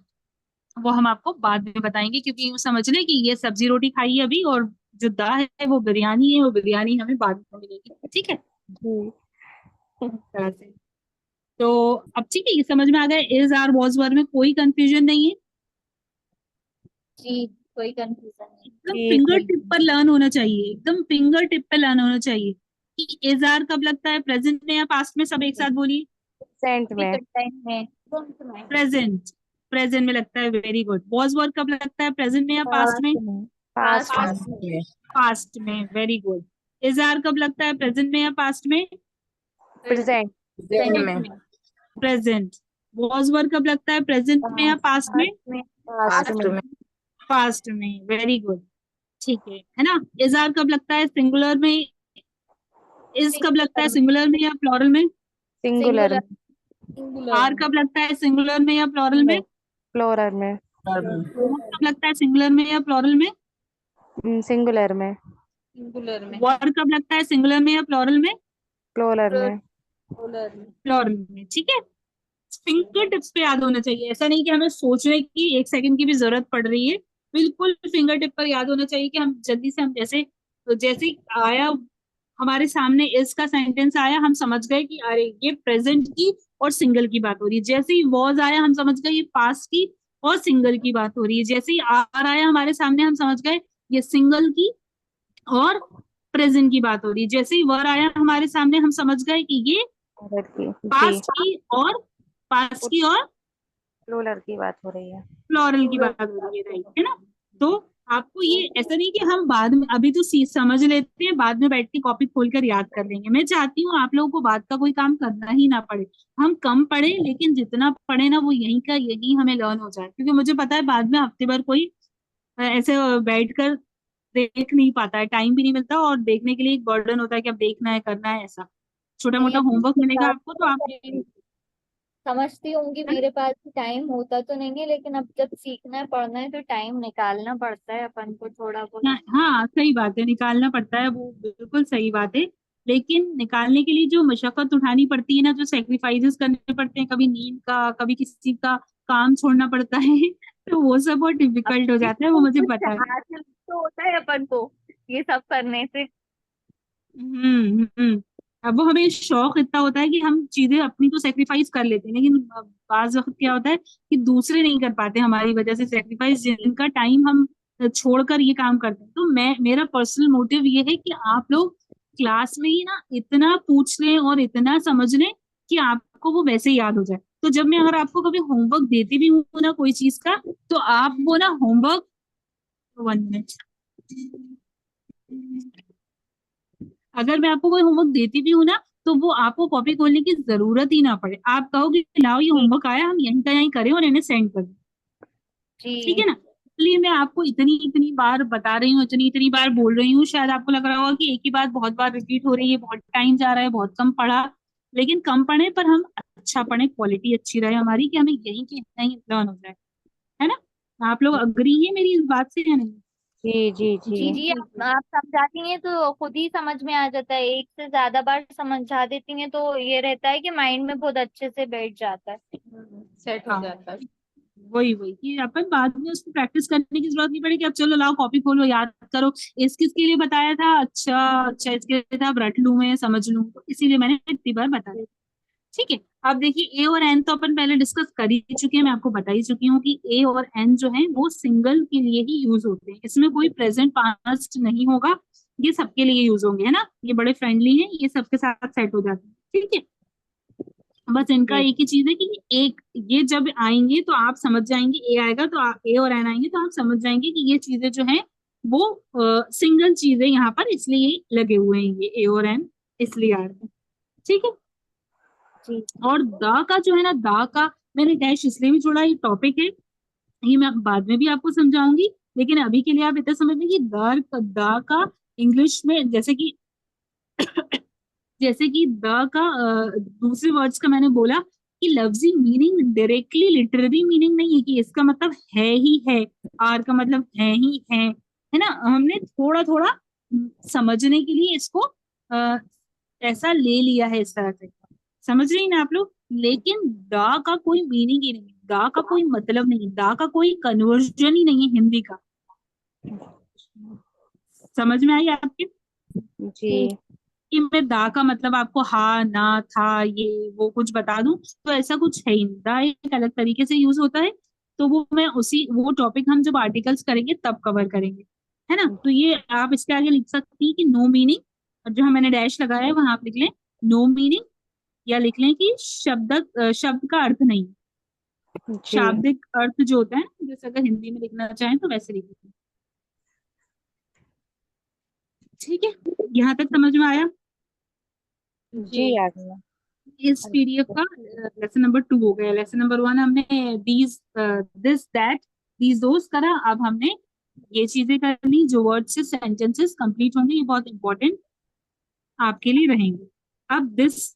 S1: वो हम आपको बाद में बताएंगे, क्योंकि यूँ समझ लें कि ये सब्जी रोटी खाई है अभी, और जो दा है वो बिरयानी है, वो बिरयानी हमें बाद में मिलेगी, ठीक है,
S4: जी
S1: इस तरह से। तो अब ठीक है, ये समझ में आ गया, इज आर वॉज वर में कोई कंफ्यूजन नहीं है।
S2: जी, कोई कंफ्यूजन नहीं।
S1: एकदम
S4: ठीक
S1: फिंगर
S4: है।
S1: टिप पर लर्न होना चाहिए, एकदम फिंगर टिप पर लर्न होना चाहिए कि इज आर कब लगता है, प्रेजेंट में या पास्ट में, सब एक साथ बोलिए।
S4: सेंट
S2: अभी
S4: में।
S2: के टाइम में।
S1: प्रेजेंट, प्रेजेंट में लगता है, वेरी गुड। वॉज वर कब लगता है, प्रेजेंट में या पास्ट में?
S4: पास्ट में। पास्ट
S2: पास्ट
S4: में।
S2: में।
S1: पास्ट में, वेरी गुड। इज आर कब लगता है, प्रेजेंट में या पास्ट में?
S4: प्रेजेंट।
S2: प्रेजेंट में।
S1: प्रेजेंट। वॉज वर कब लगता है, प्रेजेंट में या पास्ट में?
S2: पास्ट में।
S4: पास्ट
S2: पास्ट
S4: में।
S2: में।
S1: पास्ट में, वेरी गुड। ठीक है ना। इज आर कब लगता है, सिंगुलर में? इज कब लगता है,
S2: सिंगुलर।
S1: सिंगुलर में या प्लॉरल में?
S4: सिंगुलर।
S2: सिंगुलर। सिंगुलर
S1: आर
S2: में।
S1: कब लगता है, सिंगुलर में या प्लॉरल में?
S4: फ्लोरल में।
S1: वॉज कब लगता है, सिंगुलर में या प्लॉरल में?
S4: सिंगुलर में।
S2: सिंगुलर में।
S1: वर कब लगता है, सिंगुलर में या प्लॉरल में?
S4: फ्लोरल में।
S2: प्लूरल में।
S1: प्लॉरल में, ठीक है। फिंगर टिप्स पे याद होना चाहिए, ऐसा नहीं कि हमें सोचने की एक सेकंड की भी जरूरत पड़ रही है। बिल्कुल फिंगर टिप पर याद होना चाहिए कि हम जल्दी से, हम जैसे, तो जैसे ही आया हमारे सामने इस का सेंटेंस आया, हम समझ गए कि अरे ये प्रेजेंट की और सिंगल की बात हो रही है। जैसे ही वॉज आया, हम समझ गए ये पास्ट की और सिंगल की बात हो रही है। जैसे ही आर आया हमारे सामने, हम समझ गए ये सिंगल की और प्रेजेंट की बात हो रही है। जैसे ही वर आया हमारे सामने, हम समझ गए कि ये
S4: फ्लोरल की। जी।
S1: पास्ट की और पास्ट की और
S4: फ्लोरल की बात हो रही है।
S1: फ्लोरल की बात हो रही है, राइट, है ना। तो आपको ये ऐसा नहीं कि हम बाद में, अभी तो समझ लेते हैं, बाद में बैठ के कॉपी खोलकर याद कर लेंगे। मैं चाहती हूँ आप लोगों को बाद का कोई काम करना ही ना पड़े। हम कम पढ़े, लेकिन जितना पढ़े ना, वो यहीं का यहीं हमें लर्न हो जाए, क्योंकि मुझे पता है बाद में हफ्ते भर कोई ऐसे बैठ कर देख नहीं पाता है, टाइम भी नहीं मिलता, और देखने के लिए एक बर्डन होता है कि अब देखना है, करना है, ऐसा छोटा
S2: नहीं,
S1: मोटा
S2: अब
S1: होमवर्क मिलेगा
S2: बात
S1: आपको तो आप,
S2: भी समझती होंगी, मेरे पास भी टाइम होता तो नहीं है, लेकिन अब जब सीखना है पढ़ना है तो टाइम निकालना पड़ता है अपन को थोड़ा बहुत।
S1: हाँ सही बात है, निकालना पड़ता है, वो बिल्कुल सही बात है। लेकिन निकालने के लिए जो मशक्कत उठानी पड़ती है ना, जो सेक्रीफाइसेस करने पड़ते हैं, कभी नींद का, कभी किसी का काम छोड़ना पड़ता है तो वो सब बहुत डिफिकल्ट हो जाता है, वो
S2: तो
S1: मुझे
S2: कुछ
S1: पता है।
S2: हासिल तो होता है अपन को ये सब करने से।
S1: हम्म। अब वो हमें शौक इतना होता है कि हम चीजें अपनी तो सेक्रीफाइस कर लेते हैं, लेकिन बाज वक्त क्या होता है कि दूसरे नहीं कर पाते हमारी वजह से सेक्रीफाइस, जिनका टाइम हम छोड़कर ये काम करते हैं। तो मेरा पर्सनल मोटिव ये है कि आप लोग क्लास में ही ना इतना पूछ लें और इतना समझ लें कि आपको वो वैसे ही याद हो जाए। तो जब मैं अगर आपको कभी होमवर्क देती भी हूँ ना कोई चीज का, तो आप वो ना होमवर्क, 1 मिनट, अगर मैं आपको कोई होमवर्क देती भी हूँ ना, तो वो आपको कॉपी खोलने की जरूरत ही ना पड़े। आप कहोगे लाओ ये होमवर्क आया, हम यहीं का यहीं करें और इन्हें सेंड कर दें, ठीक
S2: जी।
S1: है ना। इसलिए मैं आपको इतनी इतनी बार बता रही हूँ, इतनी इतनी बार बोल रही हूँ। शायद आपको लग रहा होगा कि एक ही बात बहुत बार रिपीट हो रही है, बहुत टाइम जा रहा है, बहुत कम पढ़ा। लेकिन कम पढ़े पर हम अच्छा पढ़े, क्वालिटी अच्छी रहे हमारी, कि हमें यहीं के यहीं लर्न हो जाए, है ना। आप लोग अग्री है मेरी इस बात से या नहीं?
S4: जी जी जी।
S2: जी जी, आप समझाती हैं तो खुद ही समझ में आ जाता है, एक से ज्यादा बार समझा देती हैं तो ये रहता है कि माइंड में बहुत अच्छे से बैठ जाता है।
S3: सेट हो
S1: हाँ,
S3: जाता है।
S1: वही वही कि अपन बाद में उसको प्रैक्टिस करने की जरूरत नहीं पड़ेगी। अब चलो लाओ कॉपी खोलो, याद करो, इस किस के लिए बताया था, अच्छा अच्छा इसके लिए था, अब रट लूं मैं, समझ लूं, तो इसीलिए मैंने इतनी बार बताया। ठीक है। अब देखिए, ए और एन तो अपन पहले डिस्कस कर ही चुके हैं, मैं आपको बता ही चुकी हूँ कि ए और एन जो है वो सिंगल के लिए ही यूज होते हैं, इसमें कोई प्रेजेंट पास्ट नहीं होगा, ये सबके लिए यूज होंगे, है ना। ये बड़े फ्रेंडली हैं, ये सबके साथ सेट हो जाते हैं, ठीक है। बस इनका
S4: जी
S1: एक ही चीज है कि एक, ये जब आएंगे तो आप समझ जाएंगे, ए आएगा तो ए और एन आएंगे तो आप समझ जाएंगे कि ये चीजें जो हैं वो सिंगल चीज है यहाँ पर, इसलिए लगे हुए हैं ये ए और एन, इसलिए आ रहे हैं। ठीक है।
S2: जी
S1: और द का जो है ना, द का मैंने डैश इसलिए भी छोड़ा, ये टॉपिक है, ये मैं बाद में भी आपको समझाऊंगी, लेकिन अभी के लिए आप इतना समझ लें कि द का इंग्लिश में जैसे कि द का दूसरे वर्ड्स का मैंने बोला कि लफ्जी मीनिंग डायरेक्टली लिटरेरी मीनिंग नहीं है कि इसका मतलब है ही है, आर का मतलब है ही है ना। हमने थोड़ा थोड़ा समझने के लिए इसको ऐसा ले लिया है इस तरह से, समझ रही ना आप लोग। लेकिन दा का कोई मीनिंग ही नहीं है, दा का कोई मतलब नहीं है, दा का कोई कन्वर्जन ही नहीं है हिंदी का। समझ में आई आपके
S4: जी।
S1: कि मैं दा का मतलब आपको हा ना था ये वो कुछ बता दूं, तो ऐसा कुछ है ही नहीं। दा एक अलग तरीके से यूज होता है, तो वो मैं उसी वो टॉपिक हम जब आर्टिकल्स करेंगे तब कवर करेंगे, है ना। तो ये आप इसके आगे लिख सकती हैं कि नो मीनिंग, और जो मैंने डैश लगाया है वहां आप लिख लें नो मीनिंग, या लिख लें कि शब्द का अर्थ नहीं।
S4: जी।
S1: शाब्दिक अर्थ जो होता है ना, जैसे अगर हिंदी में लिखना चाहें तो वैसे लिख लें। ठीक है, यहाँ तक समझ में आया।
S4: जी आ गया।
S1: इस पीडीएफ का लेसन नंबर 2 हो गया। लेसन नंबर 1 हमने दीज दिस दैट दीज दोस करा, अब हमने ये चीजें करनी जो वर्ड से सेंटेंसेस कंप्लीट होंगे, ये बहुत इंपॉर्टेंट आपके लिए रहेंगे। अब दिस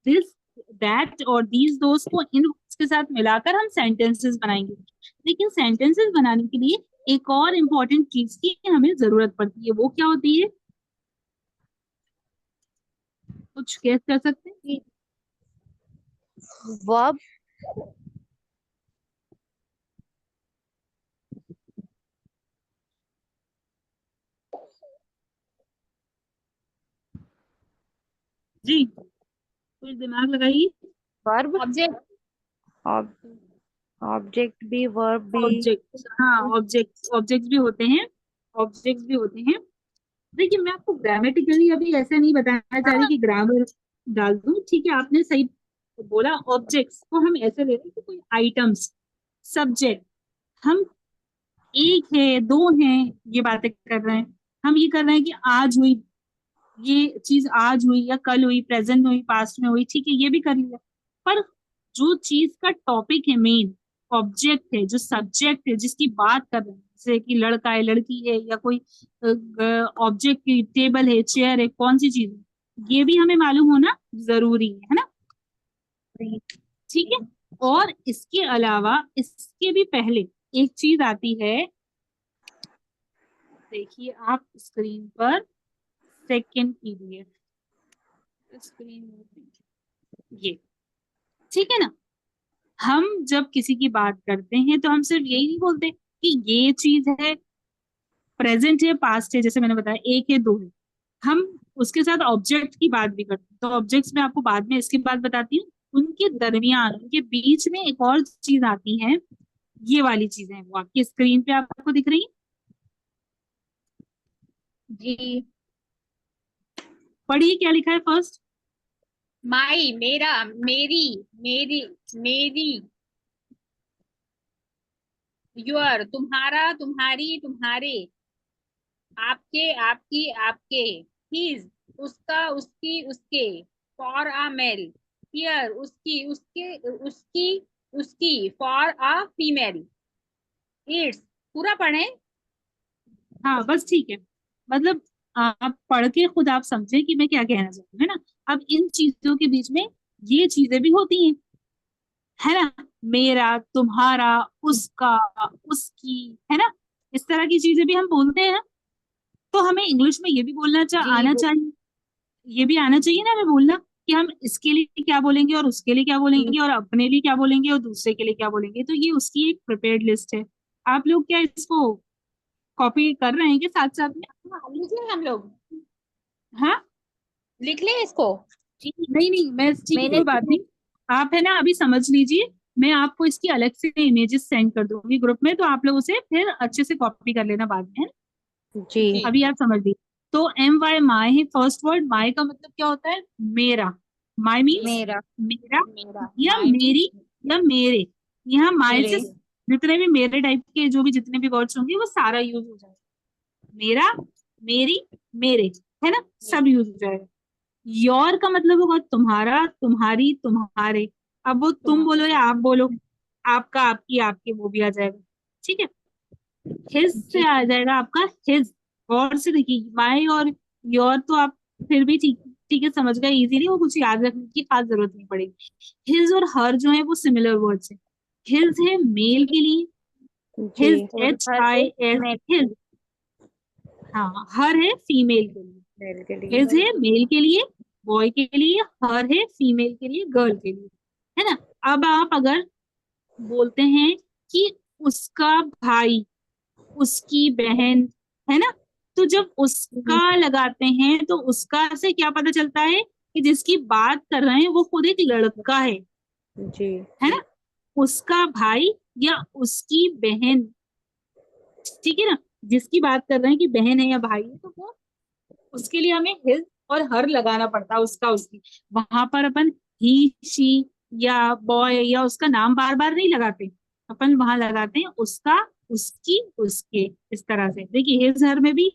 S1: दैट और दीज दोस को इन words के साथ मिलाकर हम सेंटेंसेस बनाएंगे। लेकिन सेंटेंसेस बनाने के लिए एक और इम्पोर्टेंट चीज की हमें जरूरत पड़ती है, वो क्या होती है, कुछ गेस कर सकते हैं।
S4: वर्ब।
S1: जी, कुछ दिमाग लगाइए।
S4: वर्ब।
S3: ऑब्जेक्ट।
S4: ऑब्जेक्ट भी, वर्ब भी।
S1: ऑब्जेक्ट, हाँ ऑब्जेक्ट भी होते हैं, ऑब्जेक्ट्स भी होते हैं। देखिए मैं आपको ग्रामेटिकली अभी ऐसे नहीं बताना चाह रही कि ग्रामर डाल दूं, ठीक है, आपने सही बोला। ऑब्जेक्ट्स को हम ऐसे ले रहे हैं कि कोई आइटम्स, सब्जेक्ट, हम एक है दो हैं ये बातें कर रहे हैं, हम ये कर रहे हैं कि आज हुई ये चीज, आज हुई या कल हुई, प्रेजेंट में हुई, पास्ट में हुई, ठीक है, ये भी कर लिया। पर जो चीज का टॉपिक है, मेन ऑब्जेक्ट है, जो सब्जेक्ट है, जिसकी बात कर रहे हैं, जैसे कि लड़का है, लड़की है, या कोई ऑब्जेक्ट की टेबल है, चेयर है, कौन सी चीज है, ये भी हमें मालूम होना जरूरी है ना। ठीक है। और इसके अलावा इसके भी पहले एक चीज आती है, देखिए आप स्क्रीन पर, सेकेंड पीडीएफ स्क्रीन, ये ठीक है ना। हम जब किसी की बात करते हैं तो हम सिर्फ यही नहीं बोलते कि ये चीज है, प्रेजेंट है, पास्ट है, जैसे मैंने बताया एक है दो है, हम उसके साथ ऑब्जेक्ट की बात भी करते हैं। तो ऑब्जेक्ट्स में आपको बाद में इसके बाद बताती हूँ, उनके दरमियान उनके बीच में एक और चीज आती है, ये वाली चीजें वो आपकी स्क्रीन पे आपको दिख रही है।
S3: जी।
S1: पढ़िए क्या लिखा है फर्स्ट।
S3: माई, मेरा, मेरी, मेरी, मेरी। योर, तुम्हारा, तुम्हारी, तुम्हारे। आपके, आपकी, आपके। हिज, उसका, उसकी, उसके। For a mail. हियर, उसकी, उसके, उसकी, उसकी। For a female. इट्स। पूरा पढ़े।
S1: हाँ बस ठीक है, मतलब आप पढ़ के खुद आप समझे कि मैं क्या कहना चाहती हूँ, है ना। अब इन चीजों के बीच में ये चीजें भी होती हैं, है ना, मेरा, तुम्हारा, उसका, उसकी, है ना, इस तरह की चीजें भी हम बोलते हैं ना। तो हमें इंग्लिश में ये भी
S2: जी
S1: आना चाहिए, ये भी आना चाहिए ना हमें बोलना, कि हम इसके लिए क्या बोलेंगे और उसके लिए क्या बोलेंगे और अपने लिए क्या बोलेंगे और दूसरे के लिए क्या बोलेंगे। तो ये उसकी एक प्रिपेयर्ड लिस्ट है। आप लोग क्या इसको कॉपी कर रहे हैं कि साथ साथ में।
S3: हाँ, लिखे हम लोग।
S1: हाँ
S3: लिख ले इसको।
S1: ठीक, नहीं नहीं मैं ठीक है,
S2: मैंने
S1: कोई बात नहीं, आप है ना अभी समझ लीजिए, मैं आपको इसकी अलग से इमेजेस सेंड कर दूंगी ग्रुप में, तो आप लोग उसे फिर अच्छे से कॉपी कर लेना बाद में, है ना?
S4: जी।
S3: जी।
S1: अभी आप समझ लीजिए। तो एम वाई माई है फर्स्ट वर्ड, माई का मतलब क्या होता है, मेरा, माई मीन्स
S2: मेरा
S1: मेरा
S3: मेरा।
S1: या
S3: माई
S1: मेरी या मेरे। यहाँ माई
S2: मेरे
S1: से जितने भी मेरे टाइप के जो भी जितने भी वर्ड्स होंगे वो सारा यूज हो जाएगा। मेरा, मेरी, मेरे, है ना, सब यूज हो जाएगा। योर का मतलब होगा तुम्हारा, तुम्हारी, तुम्हारे। अब वो तुम बोलो या आप बोलो, आपका, आपकी, आपके, वो भी आ जाएगा। ठीक है। हिज से आ जाएगा आपका हिज। और से देखिए, माई और योर तो आप फिर भी ठीक ठीक है, समझ गए, इजी नहीं, वो कुछ याद रखने की खास जरूरत नहीं पड़ेगी। हिज और हर जो है वो सिमिलर वर्ड्स है। हिज है मेल के लिए,
S4: जी।
S1: हिज,
S2: और
S1: एच
S2: हर
S1: आई
S2: एक
S1: एस,
S2: मेल
S1: हिज। हाँ, हर है फीमेल के लिए।
S4: मेल के
S1: हिज
S4: लिए।
S1: है मेल के लिए, बॉय के लिए, हर है फीमेल के लिए, गर्ल के लिए, है ना। अब आप अगर बोलते हैं कि उसका भाई, उसकी बहन, है ना, तो जब उसका लगाते हैं तो उसका से क्या पता चलता है कि जिसकी बात कर रहे हैं वो खुद एक लड़का
S4: जी।
S1: है ना। उसका भाई या उसकी बहन, ठीक है ना, जिसकी बात कर रहे हैं कि बहन है या भाई है, तो वो उसके लिए हमें हिज और हर लगाना पड़ता है, उसका, उसकी। वहां पर अपन ही, शी या बॉय या उसका नाम बार बार नहीं लगाते, अपन वहां लगाते हैं उसका, उसकी, उसके। इस तरह से देखिए, हिज हर में भी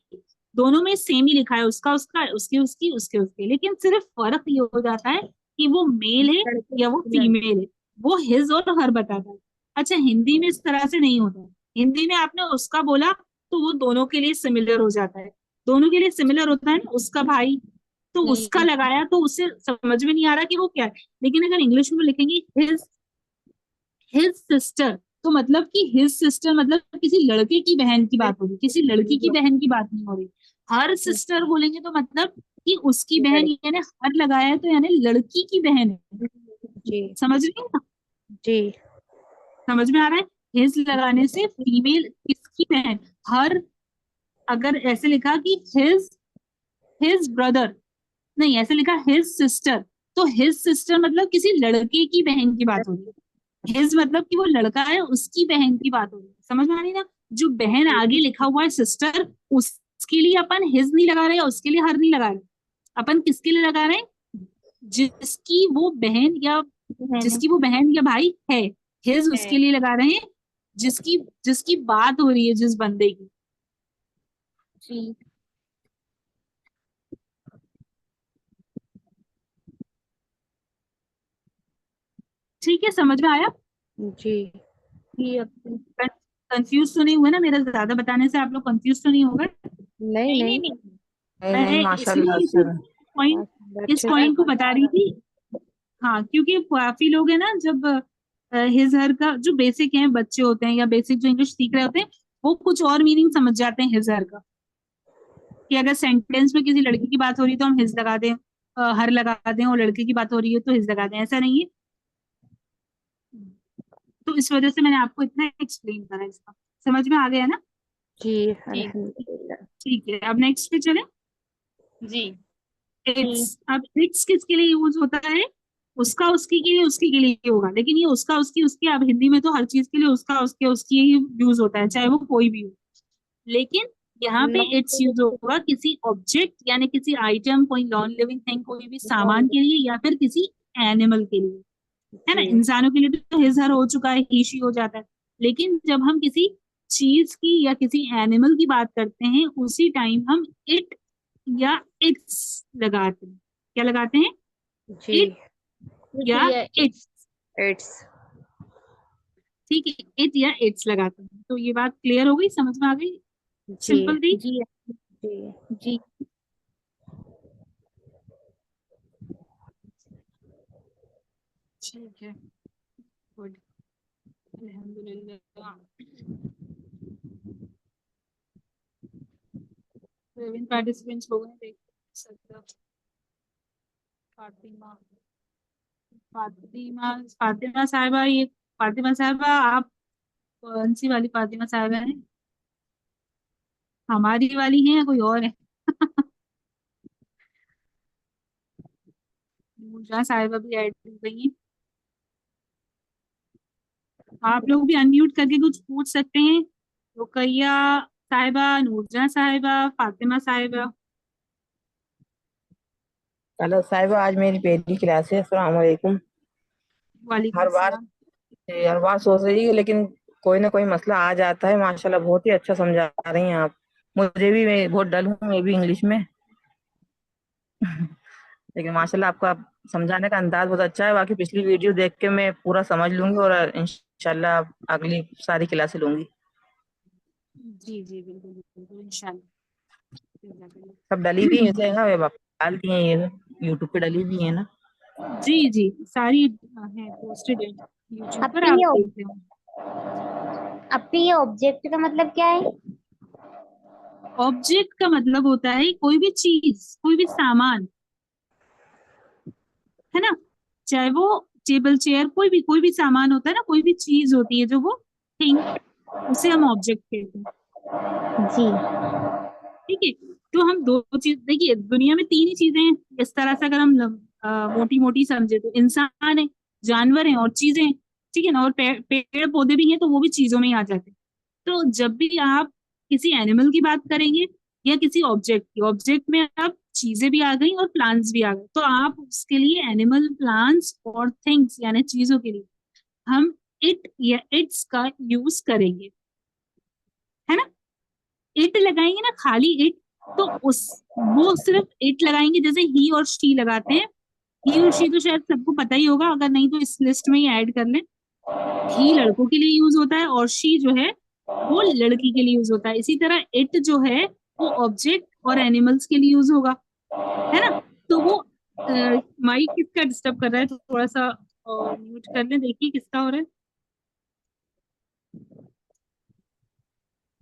S1: दोनों में सेम ही लिखा है, उसका, उसका, उसकी, उसकी, उसके, उसके, लेकिन सिर्फ फर्क ये हो जाता है कि वो मेल है
S2: लड़के
S1: या वो
S2: की लड़की।
S1: फीमेल है। वो हिज और हर बताता है। अच्छा, हिंदी में इस तरह से नहीं होता है। हिंदी में आपने उसका बोला तो वो दोनों के लिए सिमिलर हो जाता है। दोनों के लिए सिमिलर होता है ना, उसका भाई, तो उसका लगाया तो उससे समझ में नहीं आ रहा कि वो क्या है। लेकिन अगर इंग्लिश में लिखेंगे हिज, हिज सिस्टर, तो मतलब कि हिज सिस्टर मतलब किसी लड़के की बहन की बात हो रही, किसी लड़की की बहन की बात नहीं हो रही। हर सिस्टर बोलेंगे तो मतलब कि उसकी बहन, यानी हर लगाया है तो यानी लड़की की बहन है।
S4: जी।
S1: समझ रही है ना?
S4: जी।
S1: समझ में आ रहा है? हिज लगाने से फीमेल, किसकी बहन, हर। अगर ऐसे लिखा कि हिज ब्रदर, नहीं ऐसे लिखा हिज सिस्टर, तो हिज सिस्टर मतलब किसी लड़के की बहन की बात हो रही है। हिज मतलब कि वो लड़का है, उसकी बहन की बात हो रही है। समझ में आ रही है ना? जो बहन आगे लिखा हुआ है सिस्टर, उसके लिए अपन हिज नहीं लगा रहे, उसके लिए हर नहीं लगा रहे। अपन किसके लिए लगा रहे हैं? जिसकी वो बहन या
S2: बहन
S1: जिसकी वो बहन या भाई है, हिज
S3: है।
S1: उसके लिए लगा रहे हैं, जिसकी जिसकी बात हो रही है, जिस बंदे की।
S2: जी।
S1: ठीक है, समझ में आया?
S4: जी।
S2: जी अपनी।
S1: कंफ्यूज तो नहीं हुए ना? मेरा ज्यादा बताने से आप लोग कंफ्यूज तो नहीं हो गए?
S4: नहीं
S3: नहीं नहीं
S4: नहीं।
S3: नहीं।
S5: नहीं नहीं,
S1: मैं
S5: माशाल्लाह
S1: इसलिए
S5: सर।
S1: पॉइंट
S4: माशाल्लाह,
S1: इस
S4: अच्छे से
S1: पॉइंट को बता रही थी। हाँ, क्योंकि काफी लोग है ना, जब हिज हर का जो बेसिक है, बच्चे होते हैं या बेसिक जो इंग्लिश सीख रहे होते हैं, वो कुछ और मीनिंग समझ जाते हैं हिज हर का। कि अगर सेंटेंस में किसी लड़की की बात हो रही है तो हम हिज लगा दें, हर लगा दें, और लड़के की बात हो रही है तो हिज लगा दें, ऐसा नहीं है। तो इस वजह से मैंने आपको इतना एक्सप्लेन करा इसका। समझ में आ गया ना?
S4: जी।
S3: जी
S4: अल्हम्दुलिल्लाह।
S1: ठीक है, अब नेक्स्ट पे चले।
S3: जी।
S1: इट्स।
S2: जी।
S1: अब इट्स किसके लिए यूज होता है? उसका, उसकी के लिए, उसके के लिए होगा, लेकिन ये उसका, उसकी, उसकी, अब हिंदी में तो हर चीज के लिए उसका, उसके, उसकी ही यूज होता है, चाहे वो कोई भी हो। लेकिन यहाँ पे
S2: नॉट
S1: इट्स यूज होगा किसी ऑब्जेक्ट यानी किसी आइटम, कोई नॉन लिविंग थिंग, कोई भी सामान के लिए, या फिर किसी एनिमल के लिए। है ना?
S4: जी।
S1: इंसानों के लिए तो हिज हर हो चुका है, ही शी हो जाता है। लेकिन जब हम किसी चीज की या किसी एनिमल की बात करते हैं, उसी टाइम हम इट या इट्स लगाते हैं। क्या लगाते हैं?
S4: जी।
S1: इट या
S2: या
S1: इट्स।
S4: इट्स।
S1: ठीक है, इट या इट्स लगाते हैं। तो ये बात क्लियर हो गई, समझ में आ गई?
S4: जी।
S1: सिंपल थी।
S2: जी।
S4: जी।
S2: जी।
S1: ठीक है, गुड, अल्हम्दुलिल्लाह। 7 पार्टिसिपेंट्स हो गए, देख सकते हो। फातिमा, फातिमा, फातिमा साहिबा, ये फातिमा साहिबा, आप कौन सी वाली फातिमा साहिबा हैं? हमारी वाली हैं या कोई और है? नूरजहां साहिबा भी ऐड हो गई हैं। आप लोग भी अनम्यूट करके कुछ पूछ सकते हैं। रुकैया साहिबा, नूरजहां साहिबा, फातिमा साहिबा।
S5: हेलो साहिबा, आज मेरी पहली क्लास है। अस्सलाम वालेकुम।
S1: वालेकुम
S5: हर बार
S1: सलाम।
S5: सोच रही है, लेकिन कोई ना कोई मसला आ जाता है। माशाल्लाह बहुत ही अच्छा समझा रही हैं आप। मुझे भी, मैं बहुत डल हूँ मैं भी इंग्लिश में। लेकिन माशाल्लाह आपका समझाने का अंदाज बहुत अच्छा है। बाकी पिछली वीडियो देख के मैं पूरा समझ लूंगी और इंशाल्लाह अगली सारी क्लासें लूंगी।
S1: जी जी बिल्कुल बिल्कुल इंशाल्लाह।
S5: सब डली भी है ना, वे आप डालती हैं ये यूट्यूब पे डली भी है ना।
S1: जी जी सारी है पोस्टेड है यूट्यूब पर,
S2: आपके
S1: आप
S2: ये
S1: देखते हो।
S2: आपके ये ऑब्जेक्ट का मतलब क्या है?
S1: ऑब्जेक्ट का मतलब होता है कोई भी चीज, कोई भी सामान, है ना। चाहे वो टेबल चेयर, कोई भी सामान होता है ना, कोई भी चीज होती है जो वो थिंग, उसे हम ऑब्जेक्ट कहते हैं।
S2: जी।
S1: ठीक है। तो हम दो चीज देखिए, दुनिया में तीन ही चीजें हैं इस तरह से, अगर हम मोटी मोटी समझे तो इंसान है, जानवर हैं और चीजें हैं। ठीक है ना, और पेड़ पौधे भी हैं तो वो भी चीजों में ही आ जाते हैं। तो जब भी आप किसी एनिमल की बात करेंगे या किसी ऑब्जेक्ट में अब चीजें भी आ गई और प्लांट्स भी आ गए, तो आप उसके लिए एनिमल, प्लांट्स और थिंग्स यानी चीजों के लिए हम इट या इट्स का यूज करेंगे, है ना। इट लगाएंगे ना, खाली इट, तो उस वो सिर्फ इट लगाएंगे, जैसे ही और शी लगाते हैं। ही और शी तो शायद सबको पता ही होगा, अगर नहीं तो इस लिस्ट में ही ऐड कर लें। ही लड़कों के लिए यूज होता है और शी जो है वो लड़की के लिए यूज होता है। इसी तरह इट जो है वो ऑब्जेक्ट और एनिमल्स के लिए यूज होगा, है ना। तो वो माइक किसका डिस्टर्ब कर रहा है, तो थोड़ा सा म्यूट कर लें, देखिए किसका हो रहा है।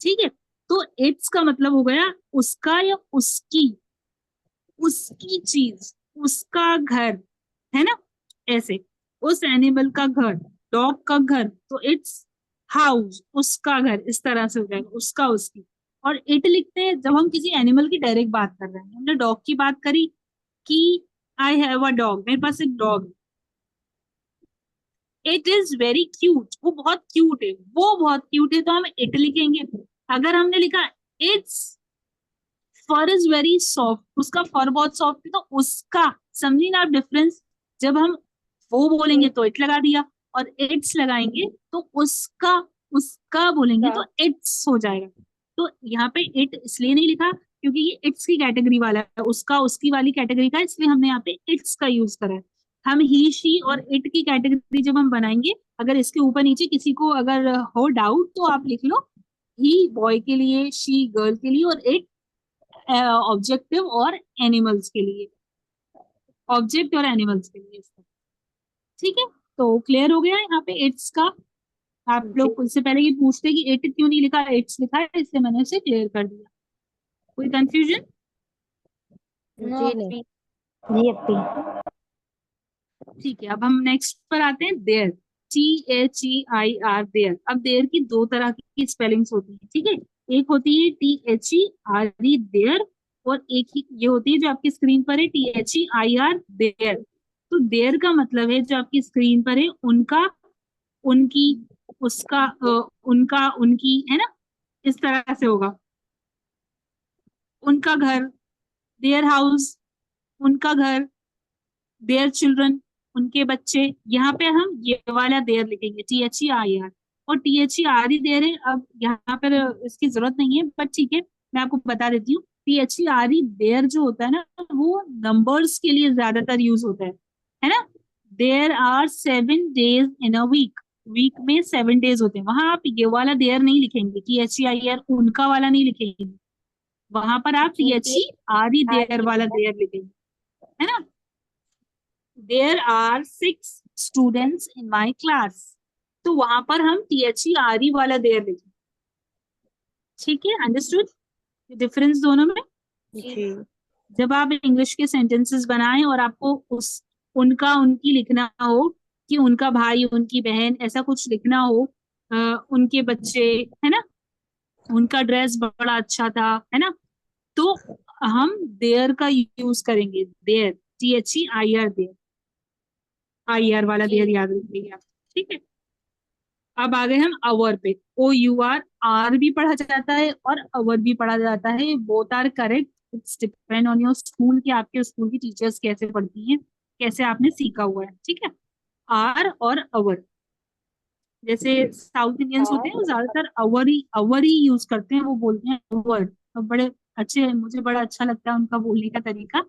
S1: ठीक है। तो इट्स का मतलब हो गया उसका या उसकी, उसकी चीज, उसका घर, है ना। ऐसे उस एनिमल का घर, डॉग का घर, तो इट्स हाउस, उसका घर, इस तरह से हो जाएगा उसका, उसकी। और इट लिखते हैं जब हम किसी एनिमल की डायरेक्ट बात कर रहे हैं। हमने डॉग की बात करी कि आई हैव अ डॉग, मेरे पास एक dog, it is very cute, वो बहुत क्यूट है, वो बहुत क्यूट है, तो हम इट लिखेंगे। अगर हमने लिखा it's for is very soft, उसका फर बहुत सॉफ्ट है, तो उसका, समझी ना आप डिफरेंस। जब हम वो बोलेंगे तो इट लगा दिया, और इट्स लगाएंगे तो उसका, उसका बोलेंगे तो इट्स हो जाएगा। तो यहाँ पे इट इसलिए नहीं लिखा क्योंकि ये इट्स की कैटेगरी वाला है, उसका उसकी वाली कैटेगरी का, इसलिए हमने यहाँ पे इट्स का यूज करा है। हम ही शी और इट की कैटेगरी जब हम बनाएंगे, अगर इसके ऊपर नीचे किसी को अगर हो डाउट तो आप लिख लो, ही बॉय के लिए, शी गर्ल के लिए, और इट ऑब्जेक्टिव और एनिमल्स के लिए, ऑब्जेक्ट और एनिमल्स के लिए इसका। ठीक है। तो क्लियर हो गया यहाँ पे इट्स का। आप लोग उससे पहले ये पूछते कि इट क्यों नहीं लिखा, इट्स लिखा है, इसलिए मैंने इसे क्लियर कर दिया। कोई कंफ्यूजन?
S2: नो
S4: नहीं।
S2: जी अपी।
S1: ठीक है, अब हम नेक्स्ट पर आते हैं, देयर, THEIR, देयर। अब देयर की दो तरह की स्पेलिंग्स होती है, ठीक है। एक होती है THERE, देयर, और एक ही ये होती है जो आपकी स्क्रीन पर है, THEIR, देयर। तो देयर का मतलब है जो आपकी स्क्रीन पर है, उनका, उनकी, उसका, उनका, उनकी, है ना, इस तरह से होगा। उनका घर, देयर हाउस, उनका घर, देयर चिल्ड्रन, उनके बच्चे। यहाँ पे हम ये वाला देयर लिखेंगे, THEIR, और THERE देयर है। अब यहाँ पर इसकी जरूरत नहीं है, बट ठीक है, मैं आपको बता देती हूँ। THERE देयर जो होता है ना, वो नंबर्स के लिए ज्यादातर यूज होता है ना। There are 7 days in a week, week में 7 days होते हैं, वहां आप ये वाला देयर नहीं लिखेंगे, THEIR उनका वाला नहीं लिखेंगे, वहां पर आप
S2: जी
S1: THERE देयर वाला देयर लिखेंगे, है ना। There are 6 students in my class, तो वहां पर हम THERE वाला देयर लिखेंगे। ठीक है, अंडरस्टूड डिफरेंस दोनों में।
S4: जी।
S1: जब आप इंग्लिश के सेंटेंसेस बनाएं और आपको उस, उनका, उनकी लिखना हो, कि उनका भाई, उनकी बहन, ऐसा कुछ लिखना हो, उनके बच्चे, है ना, उनका ड्रेस बड़ा अच्छा था, है ना, तो हम देयर का यूज करेंगे, देयर, THEIR, देयर, IR वाला देयर याद रखिएगा आप। ठीक है। अब आ गए हम अवर पे, OUR, आर भी पढ़ा जाता है और अवर भी पढ़ा जाता है, both are correct. It's depend on your school कि आपके स्कूल की टीचर्स कैसे पढ़ती हैं, कैसे आपने सीखा हुआ है। ठीक है। आर और अवर, जैसे साउथ इंडियंस होते हैं वो ज्यादातर अवर ही यूज करते हैं, वो बोलते हैं अवर, बड़े अच्छे, मुझे बड़ा अच्छा लगता है उनका बोलने का तरीका।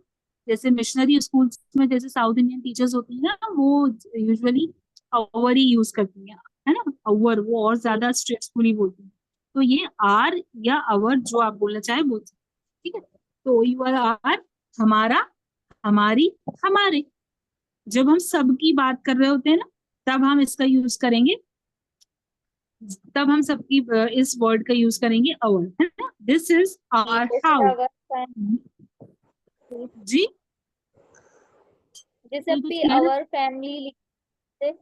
S1: जैसे मिशनरी स्कूल्स में जैसे साउथ इंडियन टीचर्स होती है ना, वो यूजुअली अवर ही यूज करती है ना, अवर, वो और ज्यादा स्ट्रेसफुली बोलती है। तो ये आर या अवर जो आप बोलना चाहे बोल सकते हैं, ठीक है। तो यूर आर, हमारा, हमारी, हमारे। जब हम सबकी बात कर रहे होते हैं ना, तब हम इसका यूज करेंगे, तब हम सबकी इस वर्ड का यूज करेंगे अवर, है ना। दिस इज आवर
S2: जैसे
S1: हाउस।
S2: our family,
S1: जी,
S2: जैसे
S1: कुछ
S2: अपनी
S1: कह रहे
S2: our family लिखते,
S1: हैं?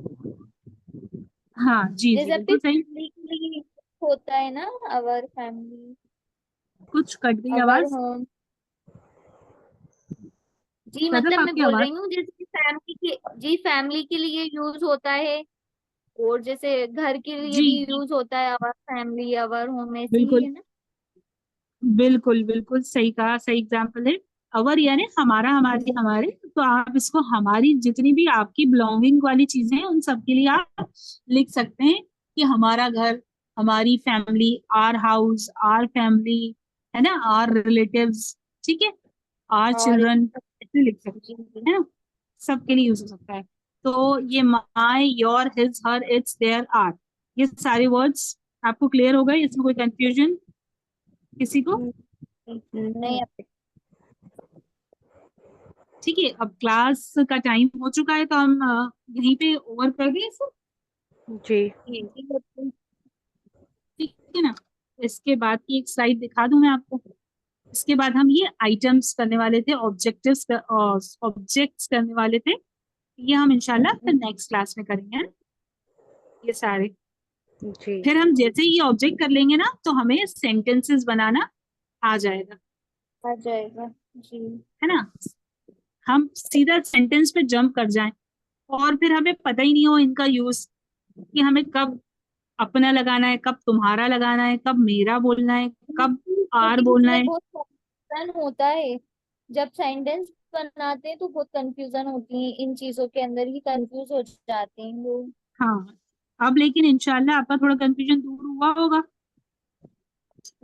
S1: हाँ जी जी
S2: जैसे अपनी
S1: बिल्कुल सही।
S2: फैमिली के लिए होता है ना, our family,
S1: कुछ कट गई
S2: our
S1: आवाज।
S2: home। जी
S1: सदफ
S2: मतलब मैं
S1: आपकी
S2: बोल
S1: आवाज।
S2: रही हूँ जैसे कि फैमिली के, जी फैमिली के लिए यूज होता है, और जैसे घर के लिए
S1: जी
S2: भी
S1: जी
S2: यूज होता है, आवर फैमिली आवर होम, ऐसे ही
S1: बिल्कुल
S2: है ना।
S1: बिल्कुल बिल्कुल सही कहा, सही एग्जाम्पल है। अवर यानी हमारा, हमारे, हमारे। तो आप इसको हमारी जितनी भी आपकी बिलोंगिंग वाली चीजें हैं उन सब के लिए आप लिख सकते हैं कि हमारा घर, हमारी family, our house, our family, है ना, आर रिलेटिव्स, ठीक है, आर
S2: और
S1: चिल्ड्रन, ऐसे लिख सकते
S2: जी जी
S1: हैं, है ना। सबके लिए यूज हो सकता है। तो ये my, your, his, her, its, their, our, ये सारे वर्ड्स आपको क्लियर हो गए, इसमें कोई कंफ्यूजन किसी को?
S2: नहीं
S1: ठीक है, अब क्लास का टाइम हो चुका है, तो हम यहीं पे ओवर कर दें इसे,
S4: जी।
S2: जी
S1: ठीक है ना। इसके बाद की एक स्लाइड दिखा दूं मैं आपको। इसके बाद हम ये आइटम्स करने वाले थे, ऑब्जेक्टिव्स, ऑब्जेक्ट्स करने वाले थे। ये हम इंशाल्लाह फिर नेक्स्ट क्लास में करेंगे, है ना, ये सारे।
S4: जी।
S1: फिर हम जैसे ही ये ऑब्जेक्ट कर लेंगे ना, तो हमें सेंटेंसेस बनाना आ जाएगा,
S2: आ जाएगा। जी
S1: है ना। हम सीधा सेंटेंस पे जंप कर जाएं, और फिर हमें पता ही नहीं हो इनका यूज, कि हमें कब अपना लगाना है, कब तुम्हारा लगाना है, कब मेरा बोलना है, कब आर
S2: क्योंकि
S1: बोलना
S2: इसमें
S1: है।
S2: बहुत कंफ्यूजन होता है, जब सेंटेंस बनाते हैं तो बहुत कंफ्यूजन होती है, इन चीजों के अंदर ही कंफ्यूज हो जाते हैं लोग।
S1: हाँ, अब लेकिन इंशाल्लाह आपका थोड़ा कंफ्यूजन दूर हुआ होगा।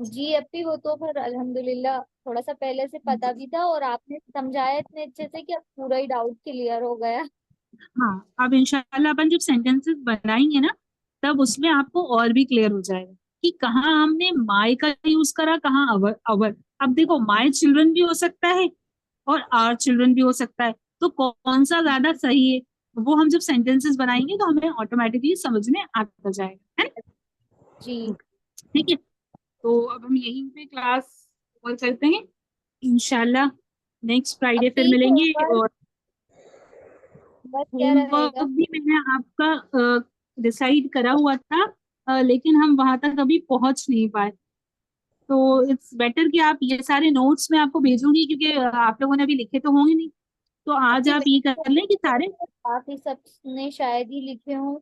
S2: जी अभी वो तो फिर अल्हम्दुलिल्लाह थोड़ा सा पहले से पता भी था, और आपने समझाया इतने अच्छे से कि अब पूरा ही डाउट क्लियर हो गया।
S1: हाँ, अब इंशाल्लाह अपन जब सेंटेंसेस बनाएंगे ना, तब उसमें आपको और भी क्लियर हो जाएगा कि कहाँ हमने माय का यूज करा, कहाँ अवर, अवर। अब देखो, माय चिल्ड्रन भी हो सकता है और आर चिल्ड्रन भी हो सकता है, तो कौन सा ज्यादा सही है, वो हम जब सेंटेंसेस बनाएंगे तो हमें ऑटोमेटिकली समझ में आता जाएगा, है ना।
S2: जी
S1: ठीक है, तो अब हम यहीं पे क्लास और करते हैं इंशाल्लाह। नेक्स्ट फ्राइडे
S2: अब
S1: फिर
S2: भी
S1: मिलेंगे।
S2: होमवर्क
S1: और
S2: क्या
S1: होमवर्क
S2: रहेगा?
S1: भी मैंने आपका डिसाइड करा हुआ था, लेकिन हम वहां तक अभी पहुंच नहीं पाए। तो इट्स बेटर कि आप ये सारे नोट्स मैं आपको भेजूंगी, क्योंकि आप लोगों ने अभी लिखे तो होंगे नहीं। तो आज
S2: अभी
S1: आप ये कर लें कि सारे।
S2: काफी सब ने शायद ही लिखे हों,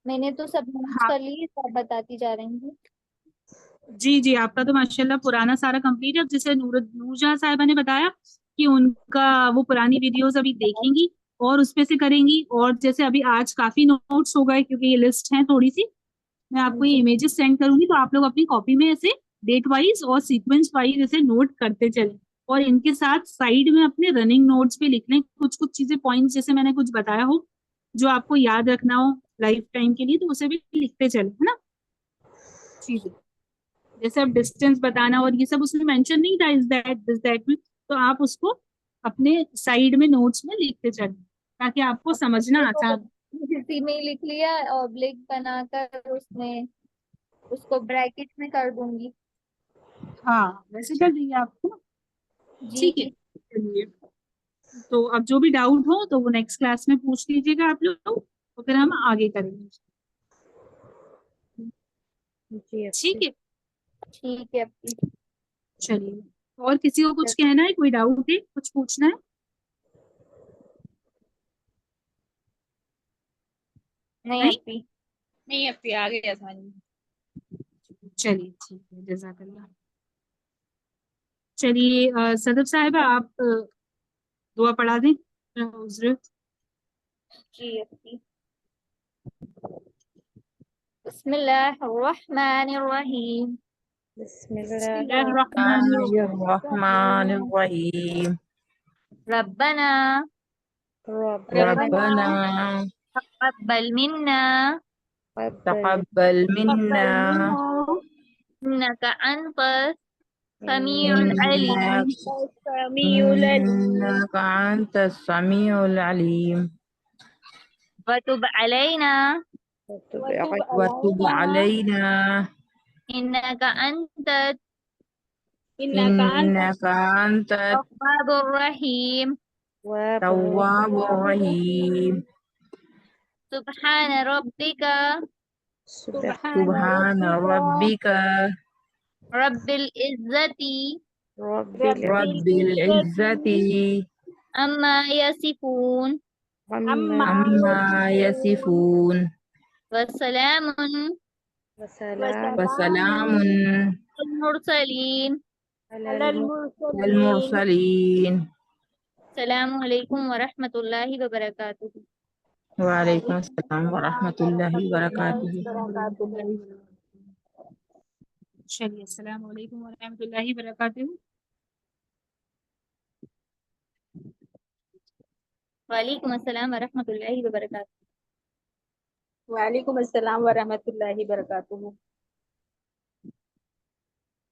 S2: मैंने तो सब नोट्स
S1: हाँ
S2: कर लिए, सब बताती जा रही हूँ।
S1: जी जी, आपका तो माशाल्लाह पुराना सारा कंप्लीट है। अब जैसे नूरजहां साहिबा ने बताया कि उनका वो पुरानी वीडियोस अभी देखेंगी और उस पे से करेंगी। और जैसे अभी आज काफी नोट्स हो गए, क्योंकि ये लिस्ट है थोड़ी सी, मैं आपको ये
S2: जी
S1: इमेजेस सेंड करूंगी, तो आप लोग अपनी कॉपी में ऐसे डेट वाइज और सीक्वेंस वाइज ऐसे नोट करते चलें। और इनके साथ साइड में अपने रनिंग नोट्स भी लिख लें, कुछ कुछ चीजें, पॉइंट्स जैसे मैंने कुछ बताया हो जो आपको याद रखना हो लाइफ टाइम के लिए, तो उसे भी लिखते चलें, है ना चीजें। जैसे अब डिस्टेंस बताना और ये सब उसमें मेंशन नहीं था, इज दैट, दिस दैट में, तो आप उसको अपने साइड में नोट्स में लिखते चलें, ताकि आपको समझना
S2: ये तो
S1: आसान।
S2: इसी में ही लिख लिया, और ब्लैक बनाकर उसमें उसको ब्रैकेट में कर दूंगी।
S1: हाँ, वैसे कर देंगे आपको ना। ठीक है,
S2: जी
S1: चलिए। तो अब जो भी डाउट हो तो वो नेक्स्ट क्लास में पूछ लीजिएगा आप लोग, तो फिर हम आगे करेंगे।
S4: जी
S1: ठीक
S4: अपी।
S1: है,
S2: ठीक है अभी।
S1: चलिए। और किसी को कुछ कहना है, कोई डाउट है, कुछ पूछना है?
S2: नहीं
S1: नहीं,
S2: अभी।
S3: नहीं अभी आ गया समझ में।
S1: चलिए ठीक है, जज़ाकल्लाह। चलिए सदफ साहिबा, आप दुआ पढ़ा दें। हजरत।
S2: जी अभी। बिस्मिल्लाहिर्रहमानिर्रहीम।
S5: बिस्मिल्लाहिर्रहमानिर्रहीम।
S2: रब्बना
S5: रब्बना
S2: तक़ब्बल मिन्ना
S5: तक़ब्बल मिन्ना
S2: इन्नका अंतस समीउल अलीम
S5: इन्नका अंतस समीउल अलीम।
S2: व तुब अलैना
S5: वतुब अलैना
S2: इन्नका अंतत
S5: इन्नका अंतत
S2: तव्वाबुर रहीम
S5: तव्वाबुर रहीम।
S2: सुब्हान रब्बिका
S5: सुब्हान रब्बिका
S2: रब्बिल इज्जति
S5: रब्बिल इज्जति
S2: अम्मा यसिफून
S5: अम्मा यसिफून
S2: वसलामुन
S5: वसलामुन
S2: अल मुरसलीन
S5: अल मुरसलीन।
S2: अस्सलामु अलैकुम व रहमतुल्लाहि व बरकातुहू।
S5: वालेकुम अस्सलाम व रहमतुल्लाहि व बरकातुहू।
S1: चलिए, अस्सलाम वालेकुम व रहमतुल्लाहि व बरकातुहू।
S2: वालेकुम अस्सलाम व रहमतुल्लाहि व बरकातुहू।
S6: वालेकुम अस्सलाम व रहमतुल्लाहि व बरकातुहू।